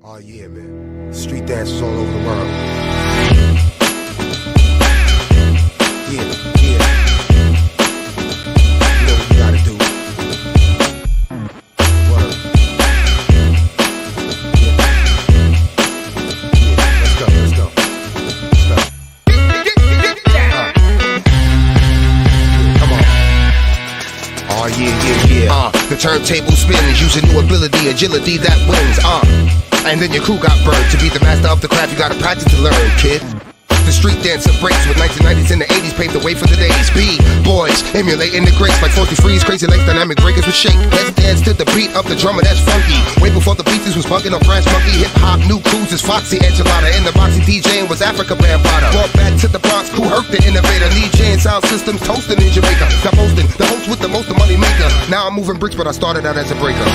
Oh yeah, man. Street dances all over the world. Yeah, yeah. You know what you gotta do. Word. Yeah. Yeah. Let's go, let's go. Let's go. Come on. Oh yeah, yeah, yeah. The turntable spins using new ability, agility that wins. And then your crew got burned. To be the master of the craft, you gotta practice to learn, kid. The street dancer breaks with 1990s and the 80s paved the way for the days. B-boys emulating the greats like 40 Freeze, crazy legs, dynamic breakers with shake. Let's dance to the beat of the drummer that's funky. Way before the beat, this was bugging on Brass Monkey. Hip hop, new cruises, Foxy Enchilada. In the boxy DJing was Africa Bambaataa. Brought back to the Bronx, crew Herc the innovator. DJ and sound systems toasting in Jamaica. Got posting, the host with the most of money maker. Now I'm moving bricks, but I started out as a breaker.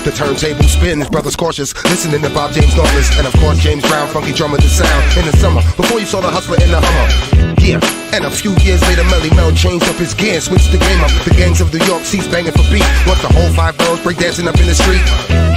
The turntable spins, brothers cautious, listening to Bob James Dauntless, and of course James Brown, funky drummer the sound in the summer, before you saw the hustler in the Hummer. Yeah, and a few years later Melly Mel changed up his gear and switched the game up. The gangs of New York ceased banging for beat, once the whole 5 girls break dancing up in the street.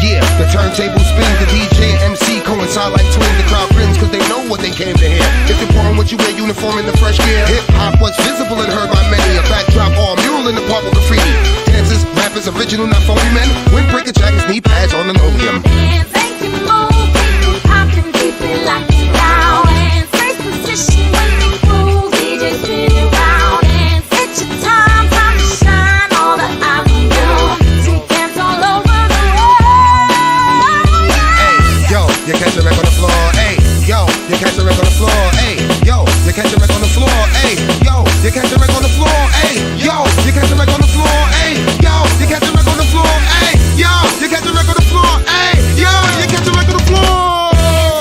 Yeah, the turntable spins, the DJ and MC coincide like twins. The crowd grins cause they know what they came to hear. It's important what you wear, uniform in the fresh gear. Hip hop was visible and heard by many. A backdrop or a mural in the park with graffiti. Dancers, rappers, original, not phony men. Windbreaker jackets, knee pads on linoleum. Dance, make it move, keep it poppin', keep it locked down. And first position, when they groove, DJ spinning round. And it's your time, time to shine. All the eyes on you, see dance all over the world. Hey, yo, you catch a wreck on the floor. Hey, yo, you catch a wreck on the floor. Hey, yo, you catch a wreck on the floor. Hey, yo, you catch a wreck on the floor. Hey, yo, you catch a wreck on the floor. Hey, yo, you catch a wreck on the floor. Hey, yo, you catch a wreck on the floor. Hey, yo, you catch a wreck on the floor.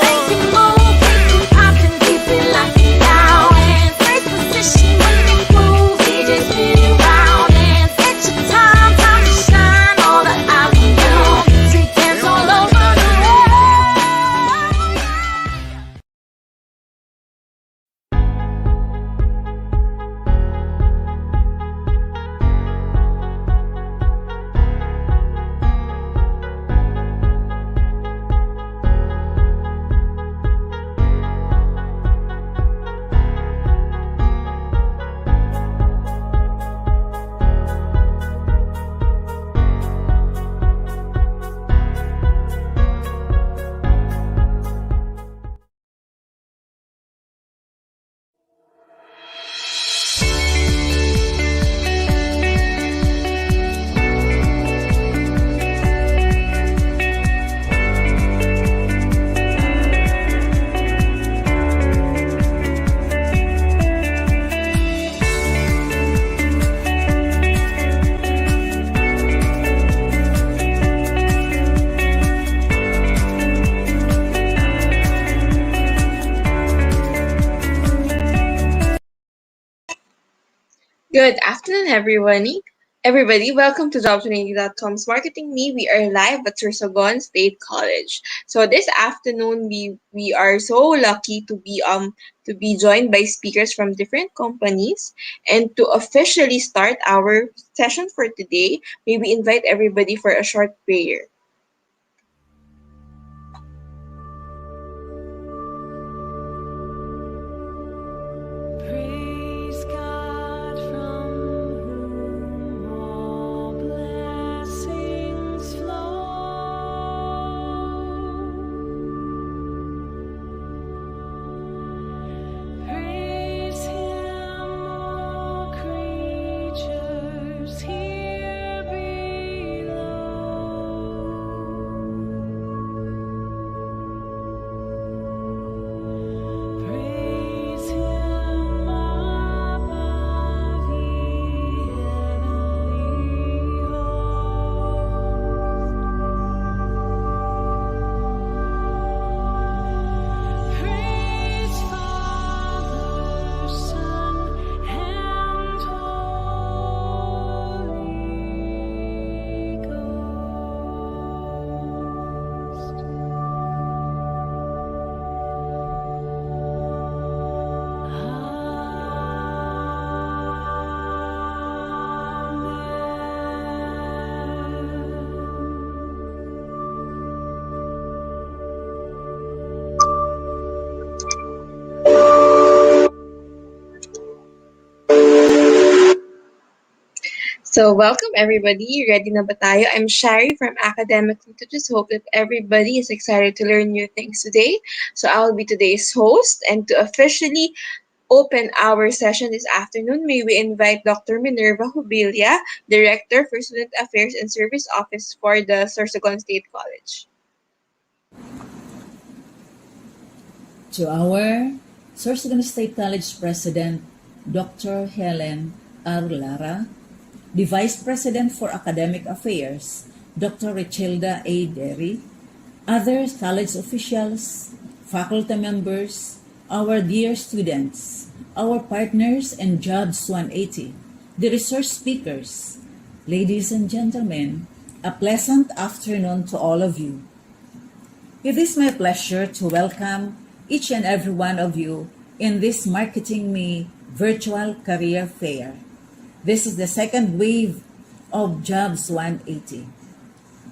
Make it move, keep it poppin', keep it locked down. And first position, when they groove, DJ spinning round. And it's your time, time to shine. All the eyes on you, see dance all over the world. Good afternoon, everybody. Welcome to jobs20.com's Marketing Me. We are live at Sorsogon State College. So this afternoon, we are so lucky to be joined by speakers from different companies, and to officially start our session for today, may we invite everybody for a short prayer. Praise God from whom all blessings flow. Praise Him, all creatures here below. So, welcome everybody. Ready na ba tayo? I'm Shari from Academically to just hope that everybody is excited to learn new things today. So, I'll be today's host, and to officially open our session this afternoon, may we invite Dr. Minerva Hubilia, Director for Student Affairs and Service Office for the Sorsogon State College. To our Sorsogon State College President, Dr. Helen R. Lara, the Vice President for Academic Affairs, Dr. Richelda A. Derry, other college officials, faculty members, our dear students, our partners and Jobs 180, the resource speakers, ladies and gentlemen, a pleasant afternoon to all of you. It is my pleasure to welcome each and every one of you in this Marketing Me virtual career fair. This is the second wave of Jobs 180.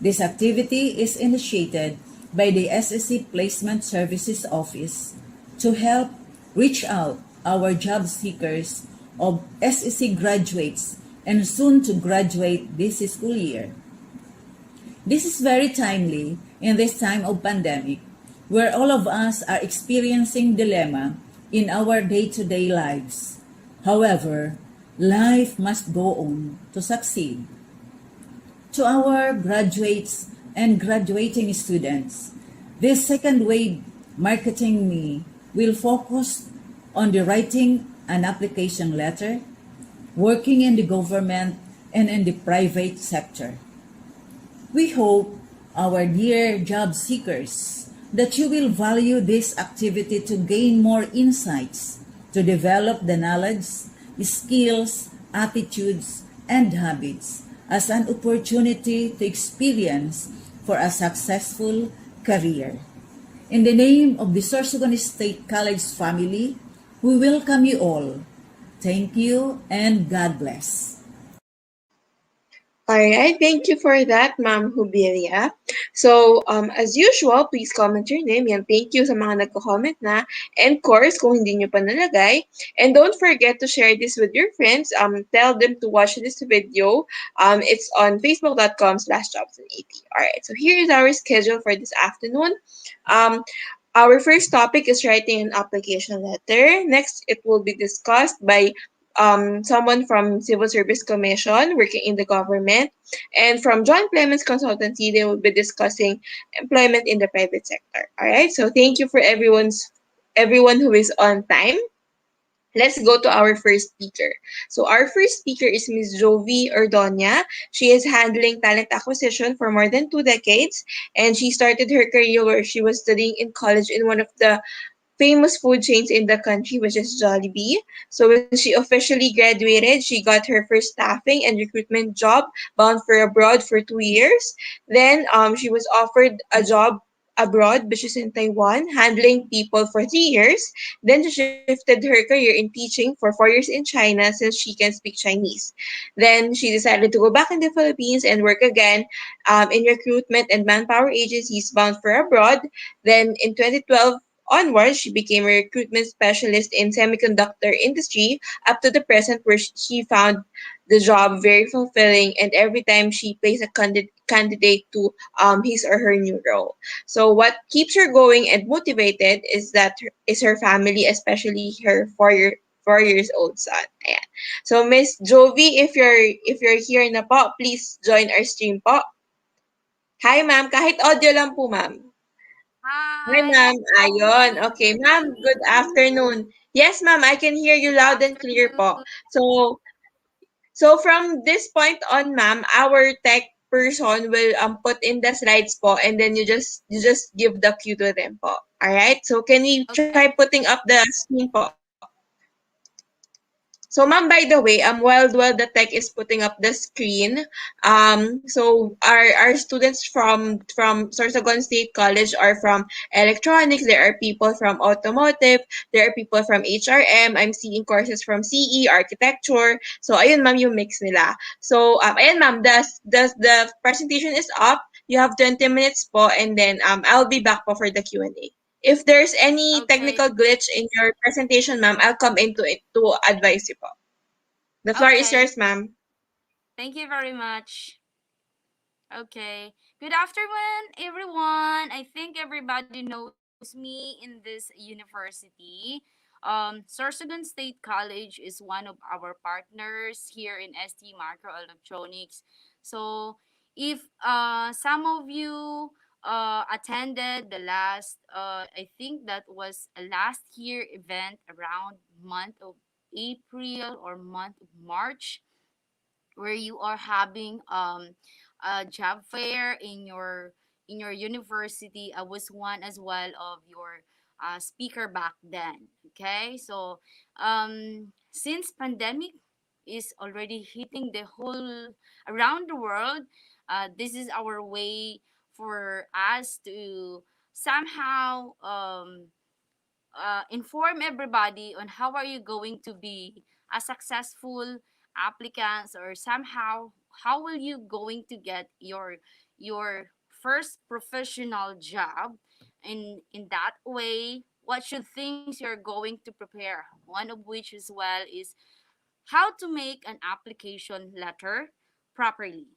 This activity is initiated by the SSC Placement Services Office to help reach out our job seekers of SSC graduates and soon to graduate this school year. This is very timely in this time of pandemic where all of us are experiencing dilemma in our day-to-day lives. However, life must go on to succeed. To our graduates and graduating students, this second wave Marketing Me will focus on the writing an application letter, working in the government and in the private sector. We hope, our dear job seekers, that you will value this activity to gain more insights, to develop the knowledge, skills, attitudes, and habits as an opportunity to experience for a successful career. In the name of the Sorsogon State College family, we welcome you all. Thank you and God bless. All right, thank you for that, Ma'am Hubilia. So, as usual, please comment your name. Yan, thank you sa mga nagko-comment na. And of course, kung hindi nyo pa nalagay. And don't forget to share this with your friends. Tell them to watch this video. It's on facebook.com/jobs180. All right, so here is our schedule for this afternoon. Um, our first topic is writing an application letter. Next, it will be discussed by someone from Civil Service Commission working in the government, and from John Clements Consultancy, they will be discussing employment in the private sector. All right. So thank you for everyone who is on time. Let's go to our first speaker. So our first speaker is Ms. Jovi Ordonia. She is handling talent acquisition for more than 2 decades, and she started her career where she was studying in college in one of the famous food chains in the country, which is Jollibee. So when she officially graduated, she got her first staffing and recruitment job bound for abroad for 2 years. Then she was offered a job abroad, which is in Taiwan, handling people for 3 years. Then she shifted her career in teaching for 4 years in China since she can speak Chinese. Then she decided to go back in the Philippines and work again in recruitment and manpower agencies bound for abroad. Then in 2012, onwards, she became a recruitment specialist in semiconductor industry up to the present where she found the job very fulfilling, and every time she plays a candidate to his or her new role. So what keeps her going and motivated is her family, especially her 4 years old son. Ayan. So Miss Jovi, if you're here na po, please join our stream po. Hi ma'am, kahit audio lang po ma'am. Hi, Hi, ma'am. Ayun. Jovi. Okay, Can ma'am. you Good hear me? afternoon. Yes, ma'am. I can hear you Good loud and clear po. afternoon. So, so from this point on, ma'am, our tech person will put in the slides po, and then you just give the cue to them po. All right? So can we try Okay. putting up the screen po? So, ma'am, by the way, while the tech is putting up the screen, so our students from Sorsogon State College are from electronics. There are people from automotive. There are people from HRM. I'm seeing courses from CE, architecture. So, ayun, ma'am, yung mix nila. So, ayun, ma'am, the presentation is up. You have 20 minutes po, and then I'll be back po for the Q&A. If there's any Okay. technical glitch in your presentation, ma'am, I'll come into it to advise you po. The floor is Okay. yours, ma'am. Thank you very much. Okay. Good afternoon, everyone. I think everybody knows me in this university. Sorsogon State College is one of our partners here in ST Microelectronics. So, if some of you attended the last, I think that was a last year event around month of April or month of March, where you are having a job fair in your university. I was one as well of your speaker back then. Okay, so since pandemic is already hitting the whole around the world, this is our way for us to somehow inform everybody on how are you going to be a successful applicants, or somehow how will you going to get your first professional job. In that way, what should things you're going to prepare, one of which as well is how to make an application letter properly.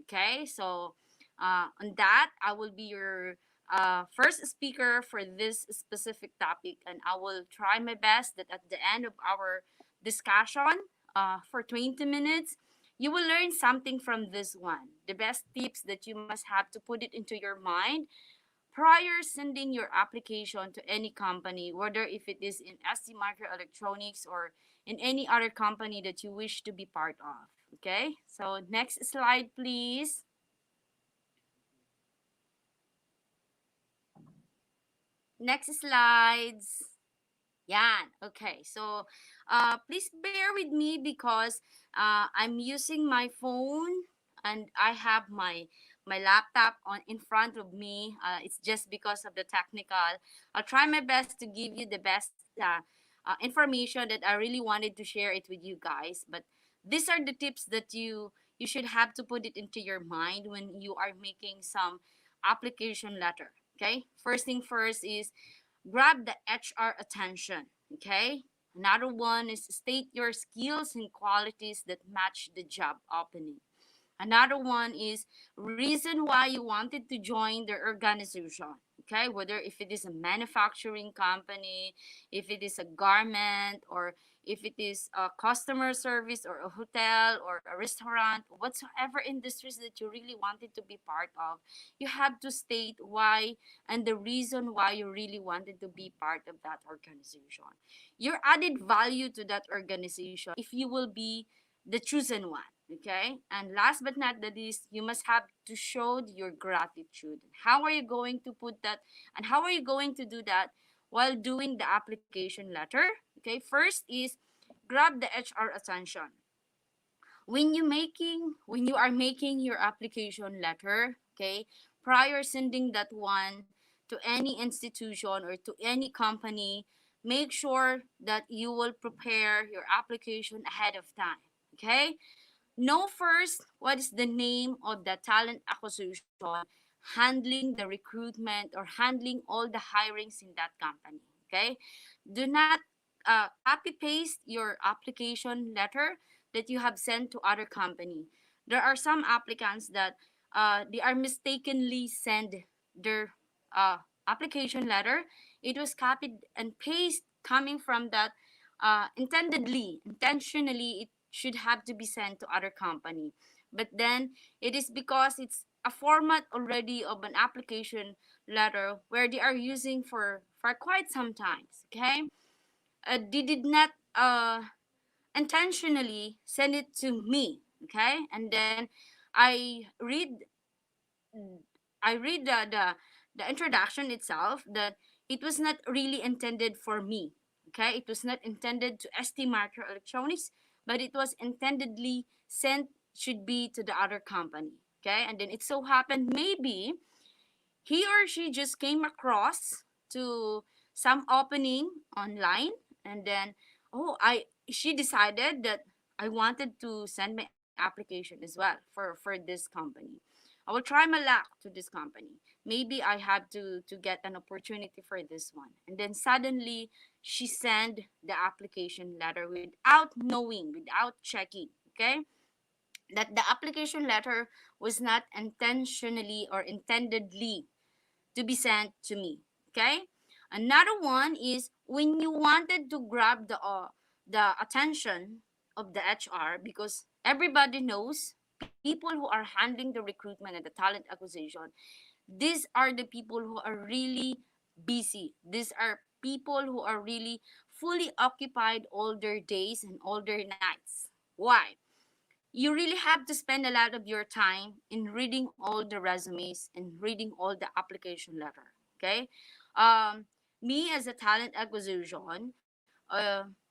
Okay, so on that, I will be your first speaker for this specific topic, and I will try my best that at the end of our discussion for 20 minutes, you will learn something from this one. The best tips that you must have to put it into your mind prior sending your application to any company, whether if it is in ST Microelectronics or in any other company that you wish to be part of. Okay, so next slide, please. Next slides. Yan. Okay. So, please bear with me because I'm using my phone and I have my laptop on in front of me. It's just because of the technical. I'll try my best to give you the best information that I really wanted to share it with you guys. But these are the tips that you should have to put it into your mind when you are making some application letter. Okay. First thing first is grab the HR attention. Okay. Another one is state your skills and qualities that match the job opening. Another one is reason why you wanted to join the organization. Okay, whether if it is a manufacturing company, if it is a garment, or if it is a customer service or a hotel or a restaurant, whatsoever industries that you really wanted to be part of, you have to state why and the reason why you really wanted to be part of that organization. Your added value to that organization if you will be the chosen one. Okay, and last but not the least, you must have to show your gratitude. How are you going to put that, and how are you going to do that while doing the application letter? Okay, first is grab the HR attention. When you are making your application letter, okay, prior sending that one to any institution or to any company, make sure that you will prepare your application ahead of time. Okay, know first what is the name of the talent acquisition, handling the recruitment or handling all the hirings in that company. Okay, do not copy paste your application letter that you have sent to other company. There are some applicants that they are mistakenly send their application letter. It was copied and paste coming from that intentionally it should have to be sent to other company. But then it is because it's a format already of an application letter where they are using for quite some times. Okay, they did not intentionally send it to me. Okay, and then I read I read the introduction itself that it was not really intended for me. Okay, it was not intended to ST Microelectronics, but it was intendedly sent should be to the other company. Okay, and then it so happened maybe he or she just came across to some opening online, and then oh I she decided that I wanted to send my application as well for this company. I will try my luck to this company. Maybe I have to get an opportunity for this one. And then suddenly she sent the application letter without knowing, without checking. Okay, that the application letter was not intentionally or intendedly to be sent to me. Okay. Another one is when you wanted to grab the attention of the HR, because everybody knows people who are handling the recruitment and the talent acquisition, these are the people who are really busy. These are people who are really fully occupied all their days and all their nights. Why? You really have to spend a lot of your time in reading all the resumes and reading all the application letter. Okay. um Me as a talent acquisition,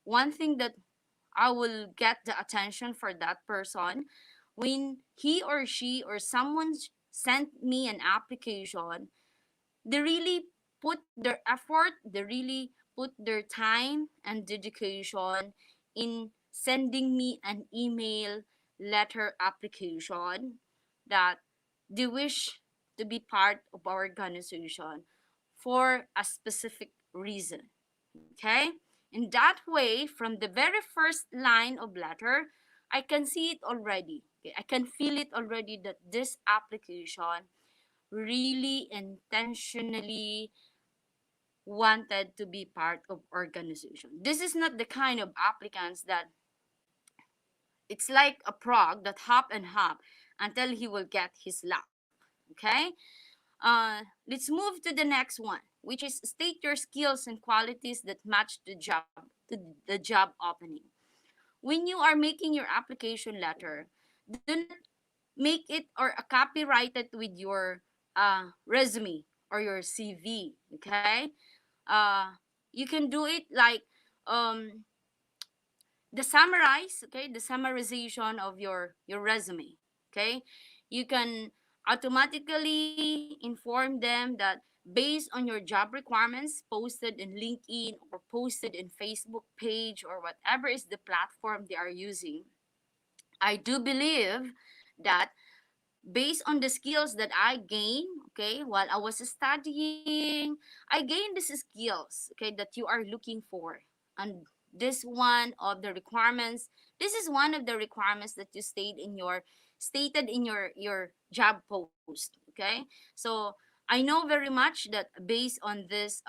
one thing that I will get the attention for that person when he or she or someone sent me an application. They really put their effort, they really put their time and dedication in sending me an email letter application that they wish to be part of our organization for a specific reason. Okay? In that way, from the very first line of letter, I can see it already. Okay? I can feel it already that this application really intentionally wanted to be part of organization. This is not the kind of applicants that it's like a frog that hop and hop until he will get his luck. Okay? Let's move to the next one, which is state your skills and qualities that match the job opening. When you are making your application letter, do not make it or a copyrighted with your resume or your CV. Okay, uh, you can do it like um, the summarization of your resume. Okay, you can automatically inform them that based on your job requirements posted in LinkedIn or posted in Facebook page or whatever is the platform they are using. I do believe that based on the skills that I gained, okay, while I was studying, I gained these skills, okay, that you are looking for. And this one of the requirements, this is one of the requirements that you stated in your job post, okay? So I know very much that based on this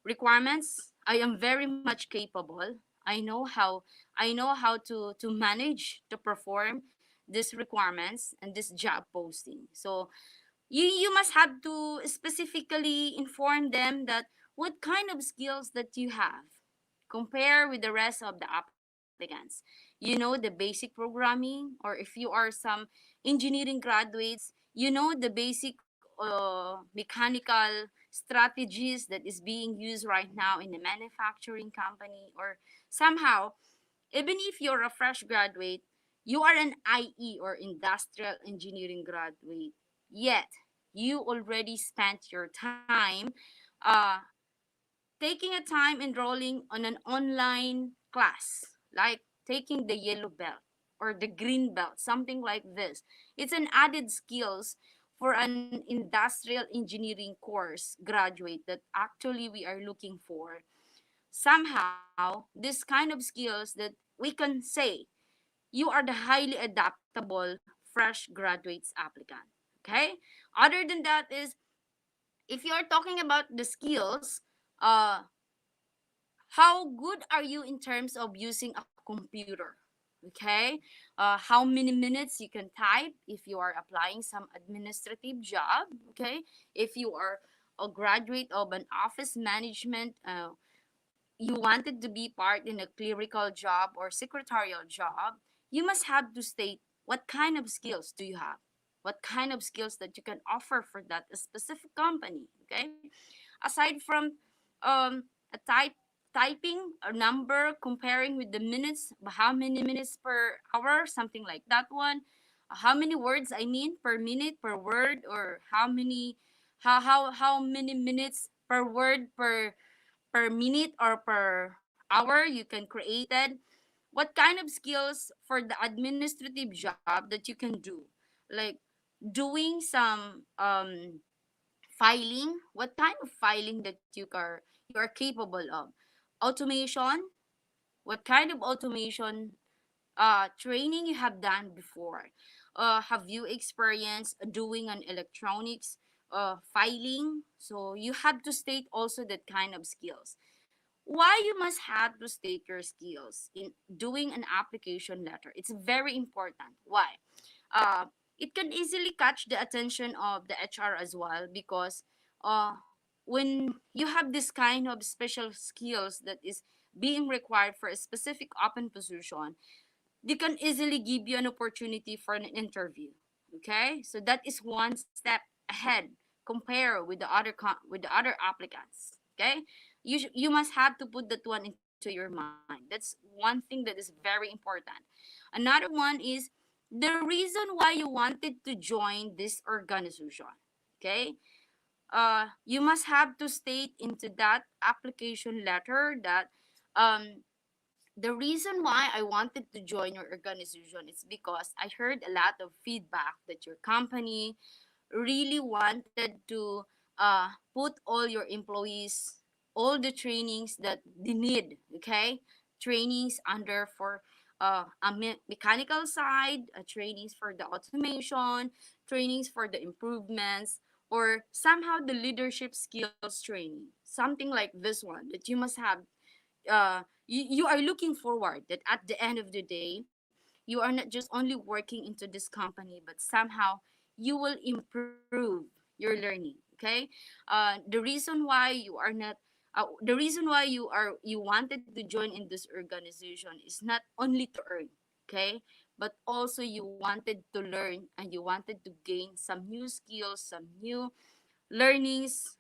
requirements, I am very much capable. I know how to manage to perform these requirements and this job posting. So you must have to specifically inform them that what kind of skills that you have compare with the rest of the applicants. The basic programming, or if you are some engineering graduates, the basic mechanical strategies that is being used right now in the manufacturing company, or somehow even if you're a fresh graduate, you are an IE or industrial engineering graduate, yet you already spent your time uh, taking a time enrolling on an online class, like taking the yellow belt or the green belt, something like this. It's an added skills for an industrial engineering course graduate that actually we are looking for. Somehow, this kind of skills that we can say you are the highly adaptable fresh graduates applicant. Okay. Other than that is, if you are talking about the skills, uh how good are you in terms of using a computer? Okay. How many minutes you can type if you are applying some administrative job? Okay. If you are a graduate of an office management, you wanted to be part in a clerical job or secretarial job, you must have to state what kind of skills do you have, what kind of skills that you can offer for that specific company. Okay, aside from a typing a number, comparing with the minutes, how many minutes per hour, something like that one, how many words I mean per minute per word, or how many minutes per word per minute or per hour you can create it, what kind of skills for the administrative job that you can do, like doing some filing, what kind of filing that you are capable of, automation, what kind of automation training you have done before. Have you experienced doing an electronics filing? So you have to state also that kind of skills. Why you must have to state your skills in doing an application letter? It's very important. Why? uh, it can easily catch the attention of the HR as well, because uh, when you have this kind of special skills that is being required for a specific open position, they can easily give you an opportunity for an interview. Okay, so that is one step ahead compare with with the other applicants. Okay, you must have to put that one into your mind. That's one thing that is very important. Another one is the reason why you wanted to join this organization. Okay, you must have to state into that application letter that the reason why I wanted to join your organization is because I heard a lot of feedback that your company really wanted to put all your employees all the trainings that they need. Okay, trainings under for mechanical side, trainings for the automation, trainings for the improvements, or somehow the leadership skills training, something like this one that you must have. You are looking forward that at the end of the day you are not just only working into this company, but somehow you will improve your learning. Okay, the reason why you are not the reason why you wanted to join in this organization is not only to earn. Okay, but also you wanted to learn and you wanted to gain some new skills, some new learnings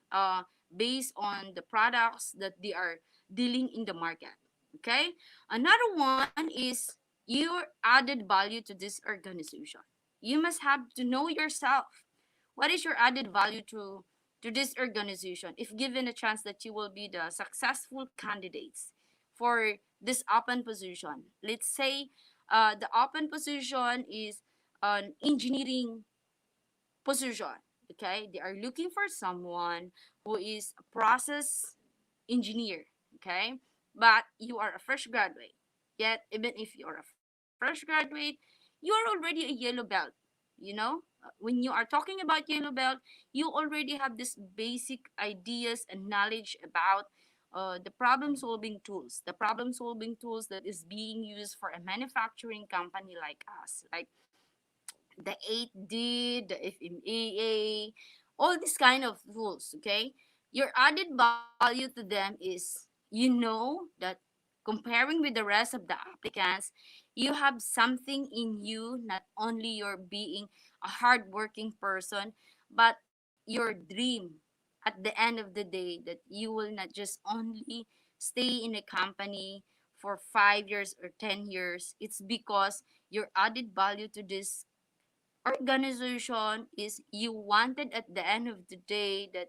based on the products that they are dealing in the market. Okay, another one is your added value to this organization. You must have to know yourself. What is your added value to this organization if given a chance that you will be the successful candidates for this open position? Let's say the open position is an engineering position. Okay, they are looking for someone who is a process engineer. Okay, but you are a fresh graduate. Yet even if you are a fresh graduate, you are already a yellow belt. When you are talking about yellow belt, you already have this basic ideas and knowledge about the problem solving tools, that is being used for a manufacturing company like us, like the 8D, the FMAA, all these kind of tools. Okay, your added value to them is that comparing with the rest of the applicants, you have something in you. Not only you're being a hardworking person, but your dream at the end of the day that you will not just only stay in a company for 5 years or 10 years. It's because your added value to this organization is you wanted at the end of the day that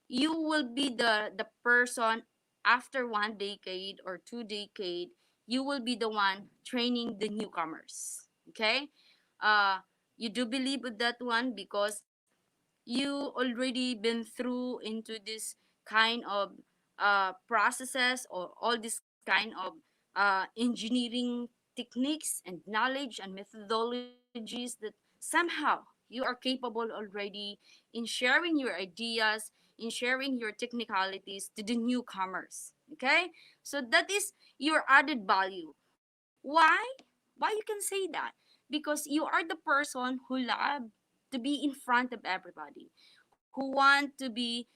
you will be the person after 1 decade or 2 decade, you will be the one training the newcomers. Okay, uh you do believe with that one because you already been through into this kind of processes or all this kind of engineering techniques and knowledge and methodologies that somehow you are capable already in sharing your ideas, in sharing your technicalities to the newcomers. Okay, so that is your added value. Why you can say that? Because you are the person who love to be in front of everybody, who want to be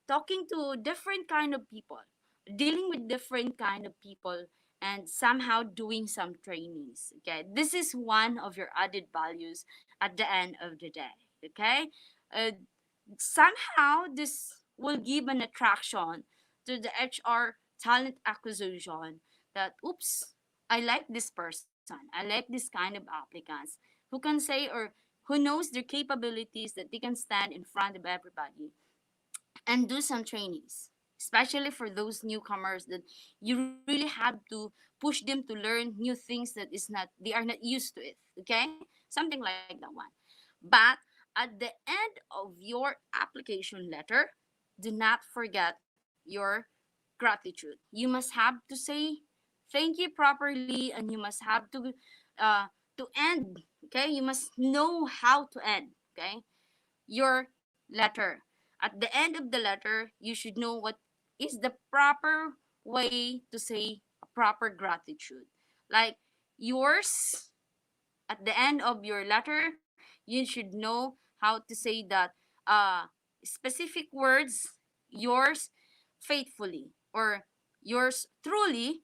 talking to different kind of people, dealing with different kind of people, and somehow doing some trainings. Okay, this is one of your added values at the end of the day. Okay, uh, somehow this will give an attraction to the HR talent acquisition that oops, I like this person, I like this kind of applicants who can say or who knows their capabilities that they can stand in front of everybody and do some trainings, especially for those newcomers that you really have to push them to learn new things that is not they are not used to it. Okay, something like that one. But at the end of your application letter, do not forget your gratitude. You must have to say thank you properly, and you must have uh to end. Okay, you must know how to end. Okay, your letter. At the end of the letter, you should know what is the proper way to say a proper gratitude. Like yours, at the end of your letter, you should know how to say that uh, specific words, yours faithfully or yours truly,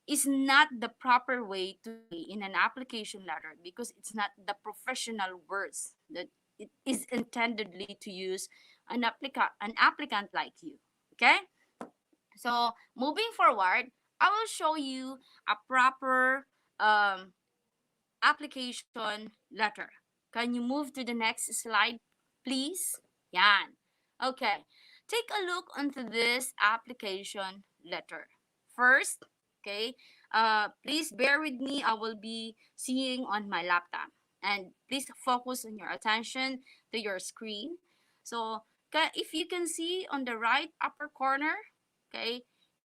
is not the proper way to say in an application letter because it's not the professional words that it is intendedly to use an applicant like you. Okay? So moving forward, I will show you a proper um, application letter. Can you move to the next slide, please? Yan. Okay. Take a look onto this application letter. First, okay, please bear with me. I will be seeing on my laptop. And please focus on your attention to your screen. So, if you can see on the right upper corner, okay,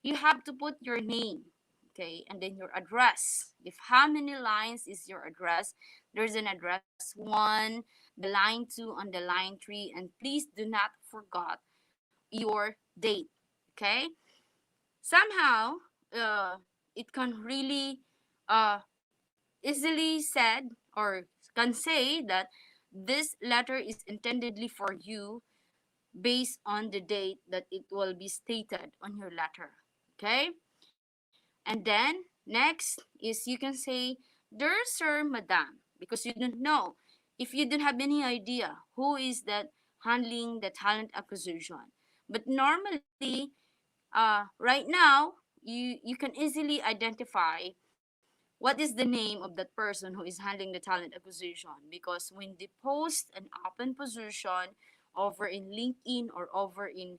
you have to put your name, okay, and then your address. If how many lines is your address, there's an address 1, the line 2, on the line 3, and please do not forget your date. Okay, somehow it can really uh, easily said or can say that this letter is intendedly for you based on the date that it will be stated on your letter. Okay, and then next is you can say, dear sir, madam, because you don't know. If you don't have any idea who is that handling the talent acquisition. But normally, right now, you can easily identify what is the name of that person who is handling the talent acquisition, because when they post an open position over in LinkedIn or over in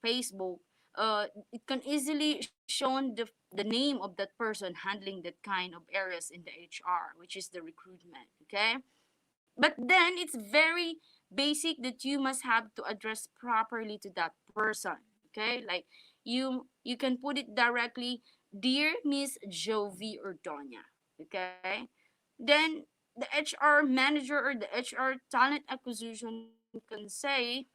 Facebook, it can easily show the name of that person handling that kind of areas in the HR, which is the recruitment. Okay, but then it's very basic that you must have to address properly to that person. Okay, like you can put it directly, dear Miss Jovi or Donya. Okay, then the HR manager or the HR talent acquisition can say,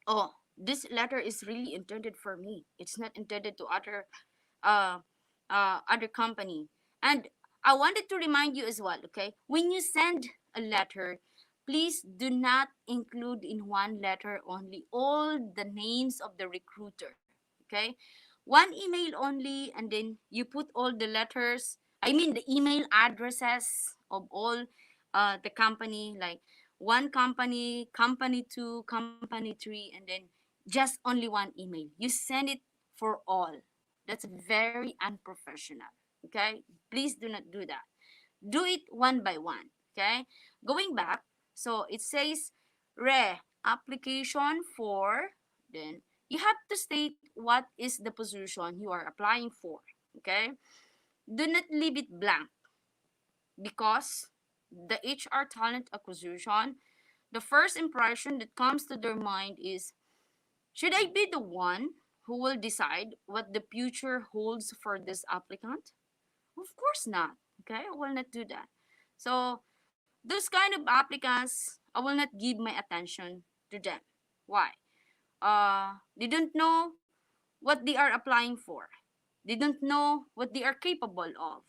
oh, this letter is really intended for me, it's not intended to uh other company. And I wanted to remind you as well, okay, when you send a letter, please do not include in one letter only all the names of the recruiter. Okay, one email only, and then you put all the letters, I mean the email addresses of all the company, like one company, company 2, company 3, and then just only one email you send it for all. That's very unprofessional. Okay, please do not do that. Do it one by one. Okay, going back, so it says application for, then you have to state what is the position you are applying for. Okay, do not leave it blank, because the HR talent acquisition, the first impression that comes to their mind is, should I be the one who will decide what the future holds for this applicant? Of course not. Okay, I will not do that. So those kind of applicants, I will not give my attention to them. Why? They don't know what they are applying for. They don't know what they are capable of.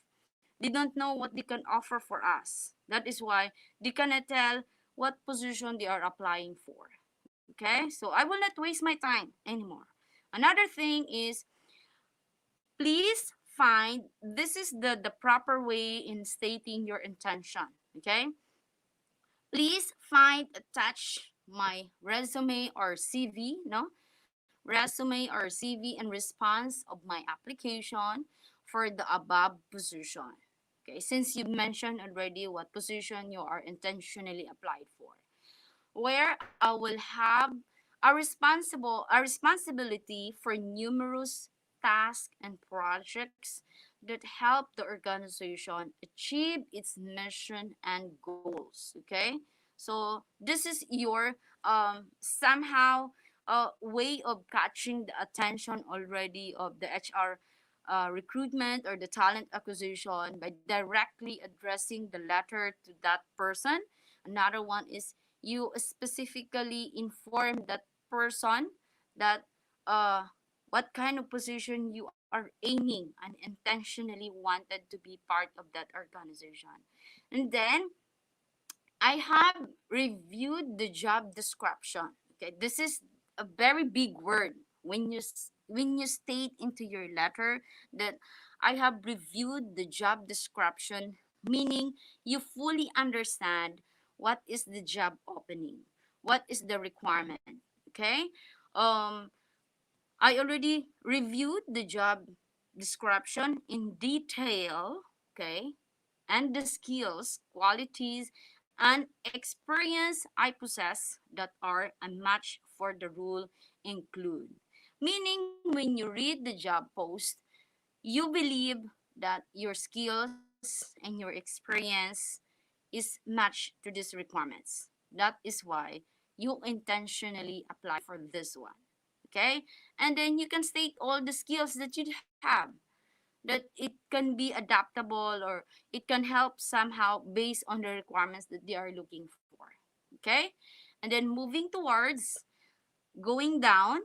They don't know what they can offer for us. That is why they cannot tell what position they are applying for. Okay, so I will not waste my time anymore. Another thing is, please find, this is the proper way in stating your intention. Okay, please find attach my resume or CV, no, resume or CV in response of my application for the above position. Okay, since you mentioned already what position you are intentionally applied for, where I will have a responsibility for numerous tasks and projects that help the organization achieve its mission and goals. Okay, so this is your somehow way of catching the attention already of the HR recruitment or the talent acquisition by directly addressing the letter to that person. Another one is you specifically inform that person that uh, what kind of position you are aiming and intentionally wanted to be part of that organization. And then I have reviewed the job description. Okay, this is a very big word when when you state into your letter that I have reviewed the job description, meaning you fully understand what is the job opening, what is the requirement. Okay, um, I already reviewed the job description in detail. Okay, and the skills, qualities, and experience I possess that are a match for the role include. Meaning, when you read the job post, you believe that your skills and your experience is matched to these requirements. That is why you intentionally apply for this one. Okay? And then you can state all the skills that you have, that it can be adaptable or it can help somehow based on the requirements that they are looking for. Okay? And then moving towards going down,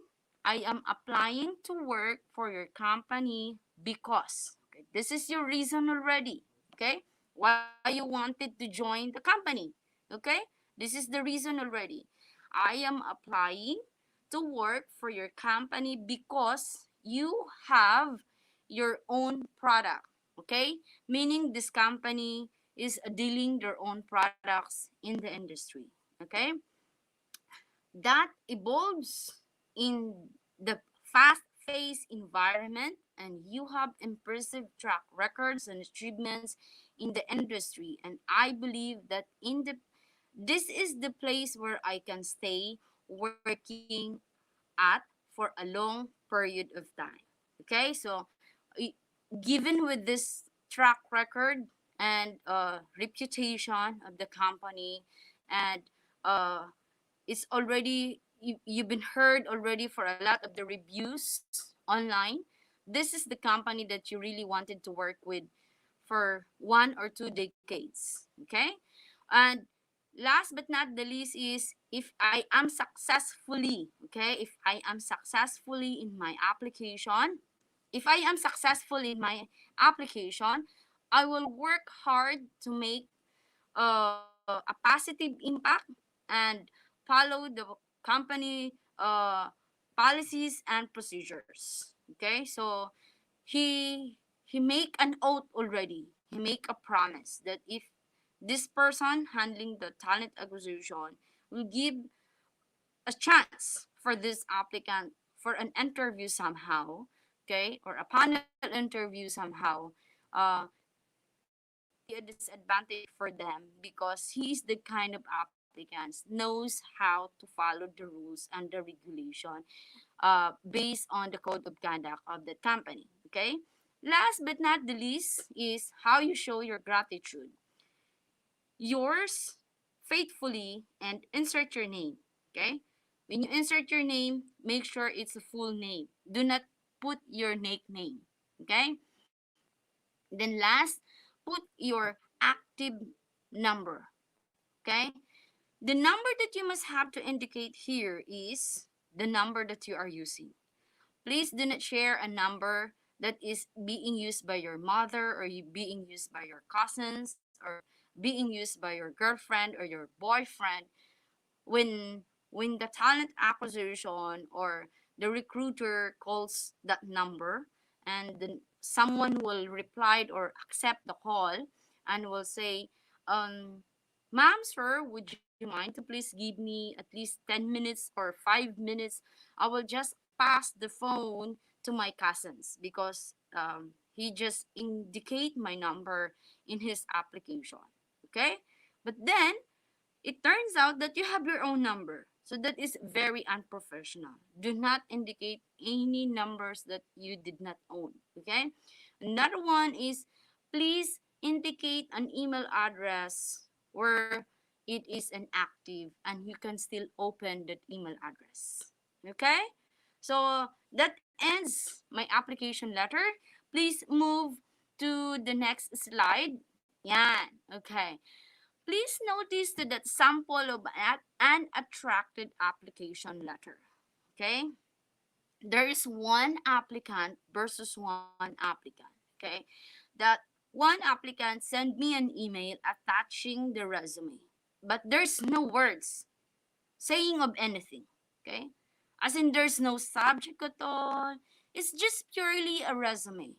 I am applying to work for your company because okay, this is your reason already. Okay? Why you wanted to join the company. Okay? This is the reason already. I am applying to work for your company because you have your own product. Okay? Meaning this company is dealing their own products in the industry. Okay? That evolves in the fast-paced environment, and you have impressive track records and achievements in the industry, and I believe that in the this is the place where I can stay working at for a long period of time. Okay, so i- given with this track record and reputation of the company, and uh, it's already you've been heard already for a lot of the reviews online. This is the company that you really wanted to work with for 1 or 2 decades. Okay, and last but not the least is if I am successfully, okay, if I am successfully in my application, if I am successful in my application, I will work hard to make a positive impact and follow the company policies and procedures. Okay, so he make an oath already. He make a promise that if this person handling the talent acquisition will give a chance for this applicant for an interview somehow, okay, or a panel interview somehow, that will not be a disadvantage for them because he is the kind of applicants knows how to follow the rules and the regulation based on the code of conduct of the company. Okay. Last but not the least is how you show your gratitude. Yours faithfully and insert your name. Okay. When you insert your name, make sure it's a full name. Do not put your nickname. Okay. Then last, put your active number. Okay. The number that you must have to indicate here is the number that you are using. Please do not share a number that is being used by your mother or being used by your cousins or being used by your girlfriend or your boyfriend when the talent acquisition or the recruiter calls that number, and then someone will reply or accept the call and will say, ma'am, sir, would you mind to please give me at least 10 minutes or 5 minutes? I will just pass the phone to my cousins because he just indicate my number in his application. Okay, but then it turns out that you have your own number. So that is very unprofessional. Do not indicate any numbers that you did not own. Okay? Another one is please indicate an email address where it is inactive and you can still open that email address. Okay? So that ends my application letter. Please move to the next slide. Yan. Okay. Please notice to that sample of an attracted application letter. Okay. There is one applicant versus one applicant. Okay. That one applicant sent me an email attaching the resume, but there's no words saying of anything. Okay. As in, there's no subject at all. It's just purely a resume.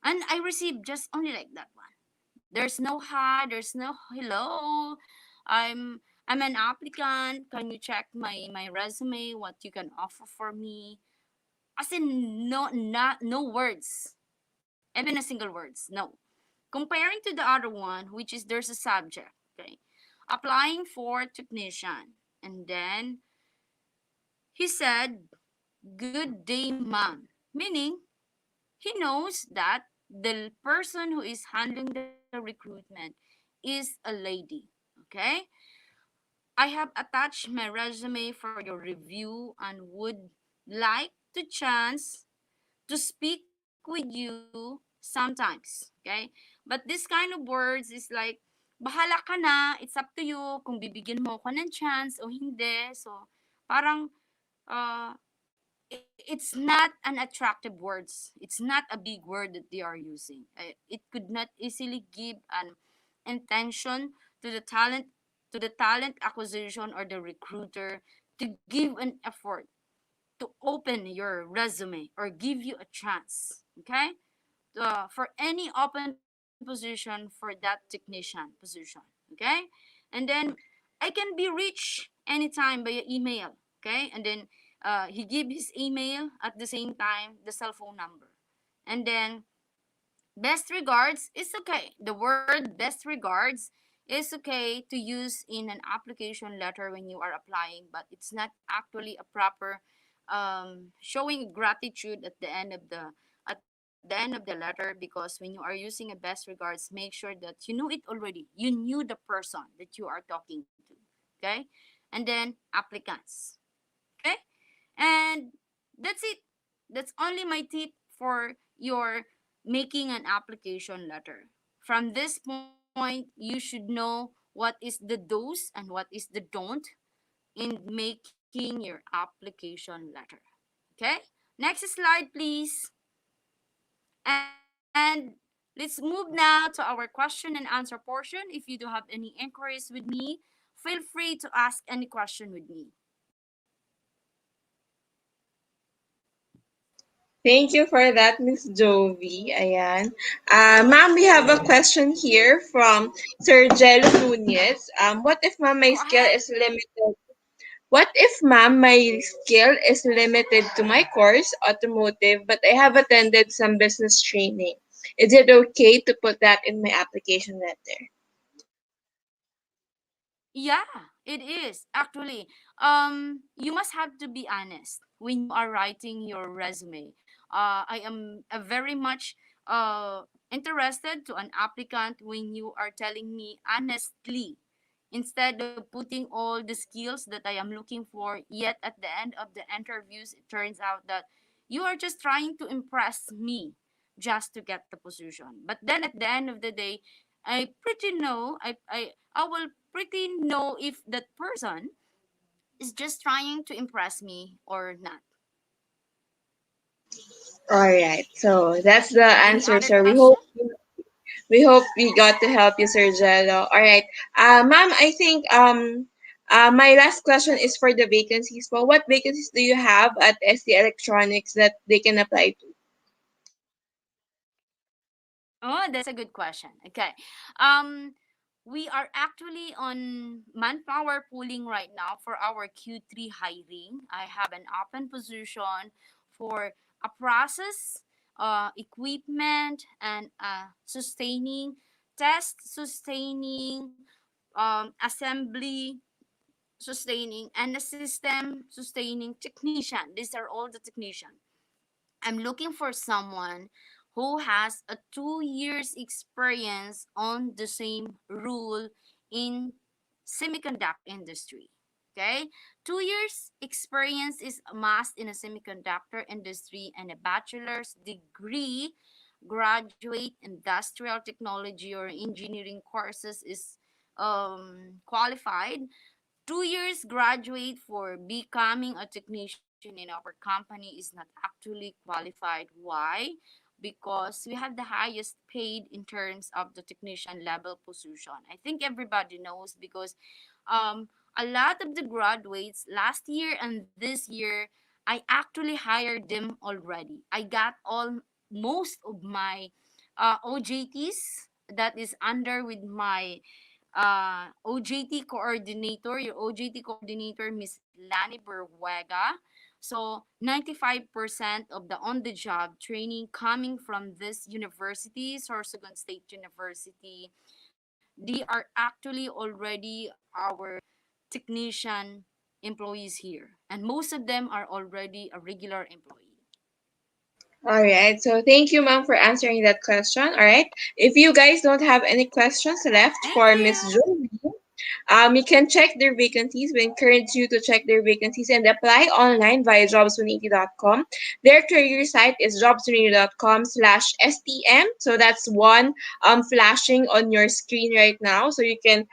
And I received just only like that one. There's no hi, there's no hello. I'm an applicant. Can you check my resume? What you can offer for me? As in, no words, even a single words. No. Comparing to the other one, which is there's a subject. Okay, applying for technician, and then he said, "Good day, ma'am," meaning he knows that the person who is handling the recruitment is a lady. Okay? I have attached my resume for your review and would like the chance to speak with you sometimes. Okay? But this kind of words is like, bahala ka na, it's up to you kung bibigyan mo ako ng chance o hindi. So, parang, uh, it's not an attractive words. It's not a big word that they are using. It could not easily give an intention to the talent acquisition or the recruiter to give an effort to open your resume or give you a chance. Okay, for any open position for that technician position. Okay, and then I can be reached anytime via email. Okay, and then he give his email at the same time the cell phone number, and then best regards is okay. The word best regards is okay to use in an application letter when you are applying, but it's not actually a proper showing gratitude at the end of the letter, because when you are using a best regards, make sure that you knew it already. You knew the person that you are talking to. Okay, and then applicants. Okay, and that's it. That's only my tip for your making an application letter. From this point, you should know what is the do's and what is the don't in making your application letter. Okay? Next slide, please. And let's move now to our question and answer portion. If you do have any inquiries with me, feel free to ask any question with me. Thank you for that, Miss Jovi. Ayan. Ma'am, we have a question here from Sir Jello Nunez. What if ma'am my Go skill ahead. is limited? What if ma'am my skill is limited to my course, automotive, but I have attended some business training? Is it okay to put that in my application letter? Yeah, it is actually. You must have to be honest when you are writing your resume. I am very much interested to an applicant when you are telling me honestly, instead of putting all the skills that I am looking for. Yet at the end of the interviews, it turns out that you are just trying to impress me just to get the position. But then at the end of the day, I will pretty know if that person is just trying to impress me or not. All right. So that's the Any answer, other sir. question? We hope we got to help you, Sir Jello. All right. Ma'am, I think my last question is for the vacancies. Well, what vacancies do you have at ST Electronics that they can apply to? Oh, that's a good question. Okay. Um, we are actually on manpower pooling right now for our Q3 hiring. I have an open position for a process, equipment, and sustaining, test sustaining, assembly sustaining, and a system sustaining technician. These are all the technician. I'm looking for someone who has a 2 years experience on the same role in semiconductor industry. Okay, 2 years experience is a must in a semiconductor industry, and a bachelor's degree, graduate industrial technology or engineering courses is qualified. 2 years graduate for becoming a technician in our company is not actually qualified. Why? Because we have the highest paid in terms of the technician level position. I think everybody knows because a lot of the graduates last year and this year, I actually hired them already. I got all most of my OJTs that is under with my OJT coordinator, your OJT coordinator, Miss Lani Berwega. So 95% of the on-the-job training coming from this university, Sorsogon State University, they are actually already our technician employees here. And most of them are already a regular employee. All right. So thank you, ma'am, for answering that question. All right. If you guys don't have any questions left Thank for Miss you. Jolie, you can check their vacancies. We encourage you to check their vacancies and apply online via jobs180.com. Their career site is jobs180.com/STM. So that's one flashing on your screen right now. So you can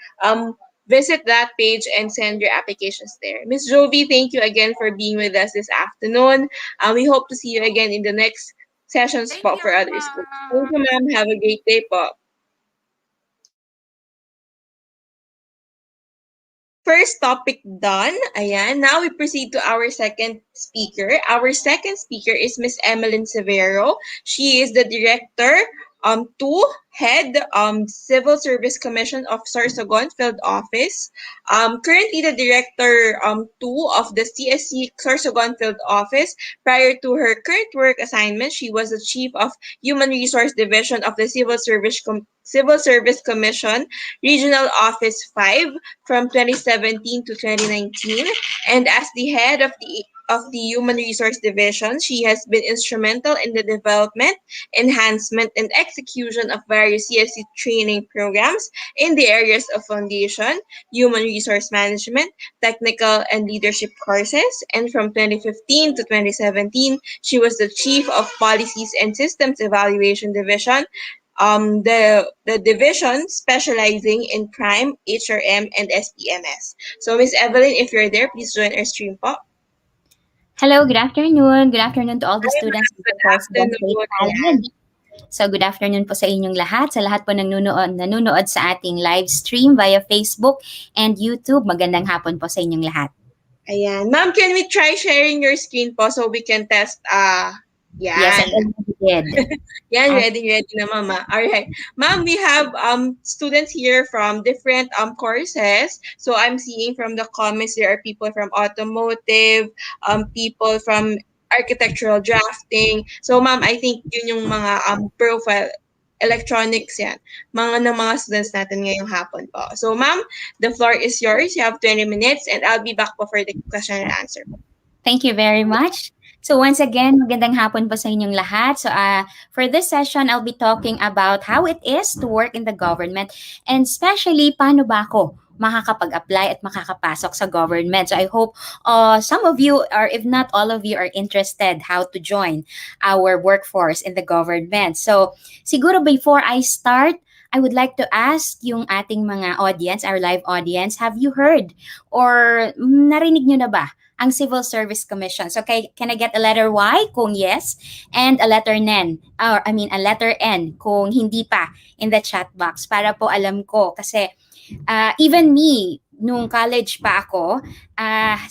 visit that page and send your applications there. Miss Jovi, thank you again for being with us this afternoon. We hope to see you again in the next sessions Thank you, for other schools. Thank you, ma'am. ma'am. Have a great day po. First topic done. Ayan. Now we proceed to our second speaker. Our second speaker is Miss Emeline Severo. She is the director to head Civil Service Commission of Sorsogon Field Office. Currently the director two of the CSC Sorsogon Field Office. Prior to her current work assignment, she was the chief of Human Resource Division of the Civil Service Commission Regional Office 5 from 2017 to 2019, and as the head of the Human Resource Division, she has been instrumental in the development, enhancement, and execution of various CSC training programs in the areas of foundation, human resource management, technical, and leadership courses. And from 2015 to 2017, she was the chief of Policies and Systems Evaluation Division, the division specializing in crime, HRM, and SPMS. So, Miss Evelyn, if you're there, please join our stream po. Hello, good afternoon. Good afternoon to all the Hi, students ma'am. of the Good Sorsogon State afternoon. Ayan. College. So, good afternoon po sa inyong lahat. Sa lahat po ng nanonood sa ating live stream via Facebook and YouTube. Magandang hapon po sa inyong lahat. Ayan. Ma'am, can we try sharing your screen po so we can test? Yes, I Yan. already did. Yan, Uh, ready na, mama. All right. Ma'am, we have students here from different courses. So I'm seeing from the comments there are people from automotive, people from architectural drafting. So ma'am, I think yun yung mga profile electronics yan. Mga ng mga students natin ngayong hapon po. So ma'am, the floor is yours. You have 20 minutes and I'll be back po for the question and answer. Thank you very much. So once again, magandang hapon po sa inyong lahat. So for this session, I'll be talking about how it is to work in the government and especially paano ba ako makakapag-apply at makakapasok sa government. So I hope some of you, or if not all of you, are interested how to join our workforce in the government. So siguro before I start, I would like to ask yung ating mga audience, our live audience, have you heard or narinig nyo na ba ang Civil Service Commission? So, can I get a letter Y kung yes, and a letter N, or I mean a letter N kung hindi pa in the chat box para po alam ko. Kasi even me, nung college pa ako,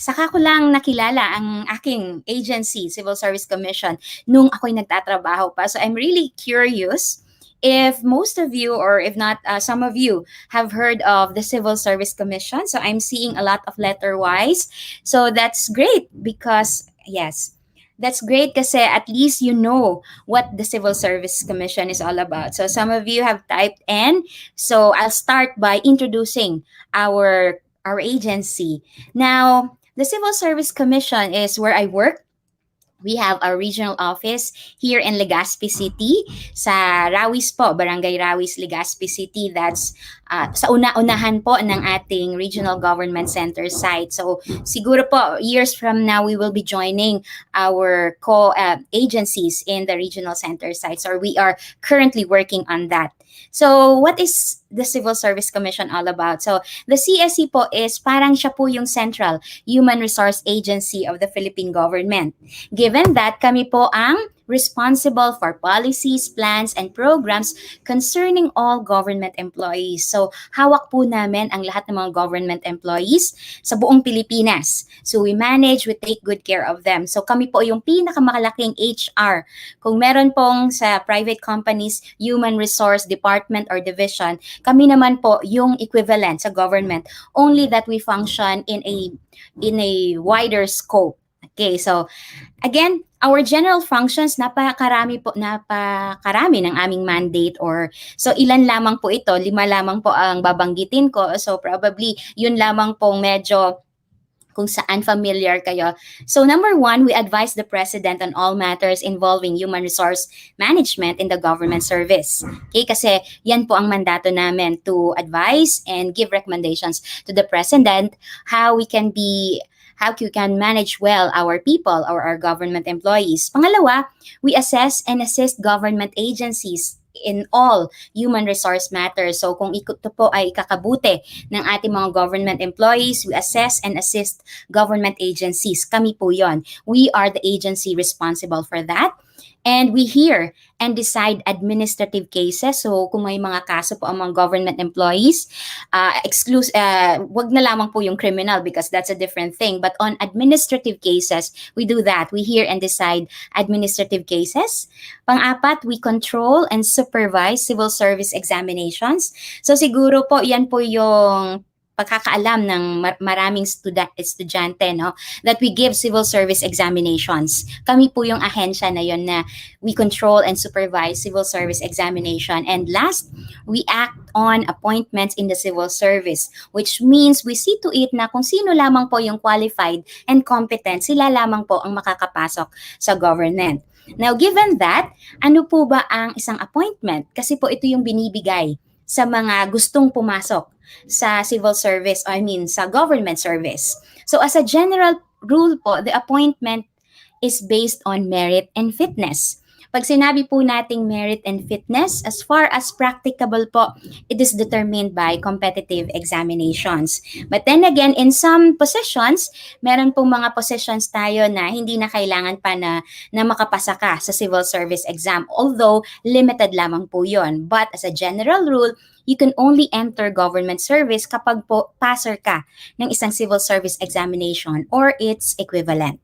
saka ko lang nakilala ang aking agency, Civil Service Commission, nung ako'y nagtatrabaho pa. So, I'm really curious if most of you, or if not some of you, have heard of the Civil Service Commission. So I'm seeing a lot of letter Ys. So that's great because, yes, that's great kasi at least you know what the Civil Service Commission is all about. So some of you have typed N. So I'll start by introducing our agency. Now, the Civil Service Commission is where I work. We have our regional office here in Legazpi City sa Rawis po, Barangay Rawis, Legazpi City. That's sa una-unahan po ng ating regional government center site. So siguro po years from now we will be joining our agencies in the regional center sites, or we are currently working on that. So what is the Civil Service Commission all about? So the CSC po is parang siya po yung central human resource agency of the Philippine government. Given that kami po ang responsible for policies, plans, and programs concerning all government employees. So, hawak po namin ang lahat ng mga government employees sa buong Pilipinas. So, we manage, we take good care of them. So, kami po yung pinakamalaking HR. Kung meron pong sa private companies, human resource department or division, kami naman po yung equivalent sa government. Only that we function in a wider scope. Okay, so again, our general functions, napakarami ng aming mandate, or so ilan lamang po ito, 5 lamang po ang babanggitin ko. So probably yun lamang pong medyo kung saan familiar kayo. So number 1, we advise the President on all matters involving human resource management in the government service. Okay, kasi yan po ang mandato namin, to advise and give recommendations to the President how we can manage well our people or our government employees. Pangalawa, we assess and assist government agencies in all human resource matters. So kung ito po ay ikakabuti ng ating mga government employees, we assess and assist government agencies. Kami po yon. We are the agency responsible for that. And we hear and decide administrative cases. So kung may mga kaso po ang mga government employees, wag na lamang po yung criminal because that's a different thing. But on administrative cases, we do that. We hear and decide administrative cases. Pang-apat, we control and supervise civil service examinations. So siguro po, yan po yung pagkakaalam ng maraming estudyante, no, that we give civil service examinations. Kami po yung ahensya na yon na we control and supervise civil service examination. And last, we act on appointments in the civil service, which means we see to it na kung sino lamang po yung qualified and competent, sila lamang po ang makakapasok sa government. Now, given that, ano po ba ang isang appointment? Kasi po ito yung binibigay sa mga gustong pumasok sa civil service, sa government service. So as a general rule po, the appointment is based on merit and fitness. Pag sinabi po nating merit and fitness, as far as practicable po, it is determined by competitive examinations. But then again, in some positions, meron pong mga positions tayo na hindi na kailangan pa na makapasa ka sa civil service exam, although limited lamang po yon. But as a general rule, you can only enter government service kapag po passer ka ng isang civil service examination or its equivalent.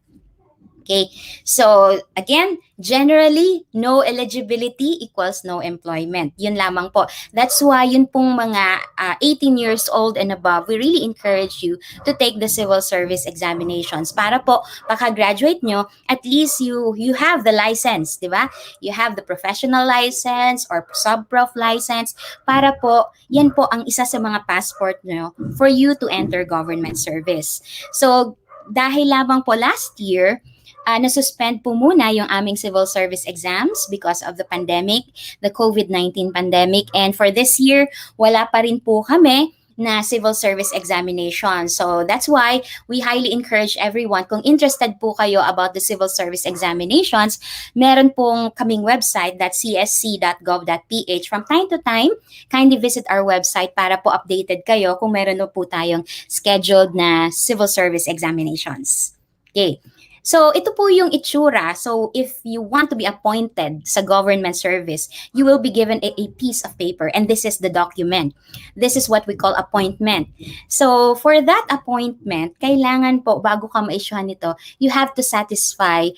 Okay, so again, generally, no eligibility equals no employment. Yun lamang po. That's why yun pong mga 18 years old and above, we really encourage you to take the civil service examinations para po pagka-graduate nyo, at least you have the license, di ba? You have the professional license or sub-prof license para po, yan po ang isa sa mga passport nyo for you to enter government service. So, dahil lamang po last year, nasuspend po muna yung aming civil service exams because of the pandemic, the COVID-19 pandemic. And for this year, wala pa rin po kami na civil service examination. So that's why we highly encourage everyone, kung interested po kayo about the civil service examinations, meron pong kaming website, that's csc.gov.ph. From time to time, kindly visit our website para po updated kayo kung meron po tayong scheduled na civil service examinations. Okay. So, ito po yung itsura. So, if you want to be appointed sa government service, you will be given a piece of paper, and this is the document. This is what we call appointment. So, for that appointment, kailangan po, bago ka ma-issuehan nito, you have to satisfy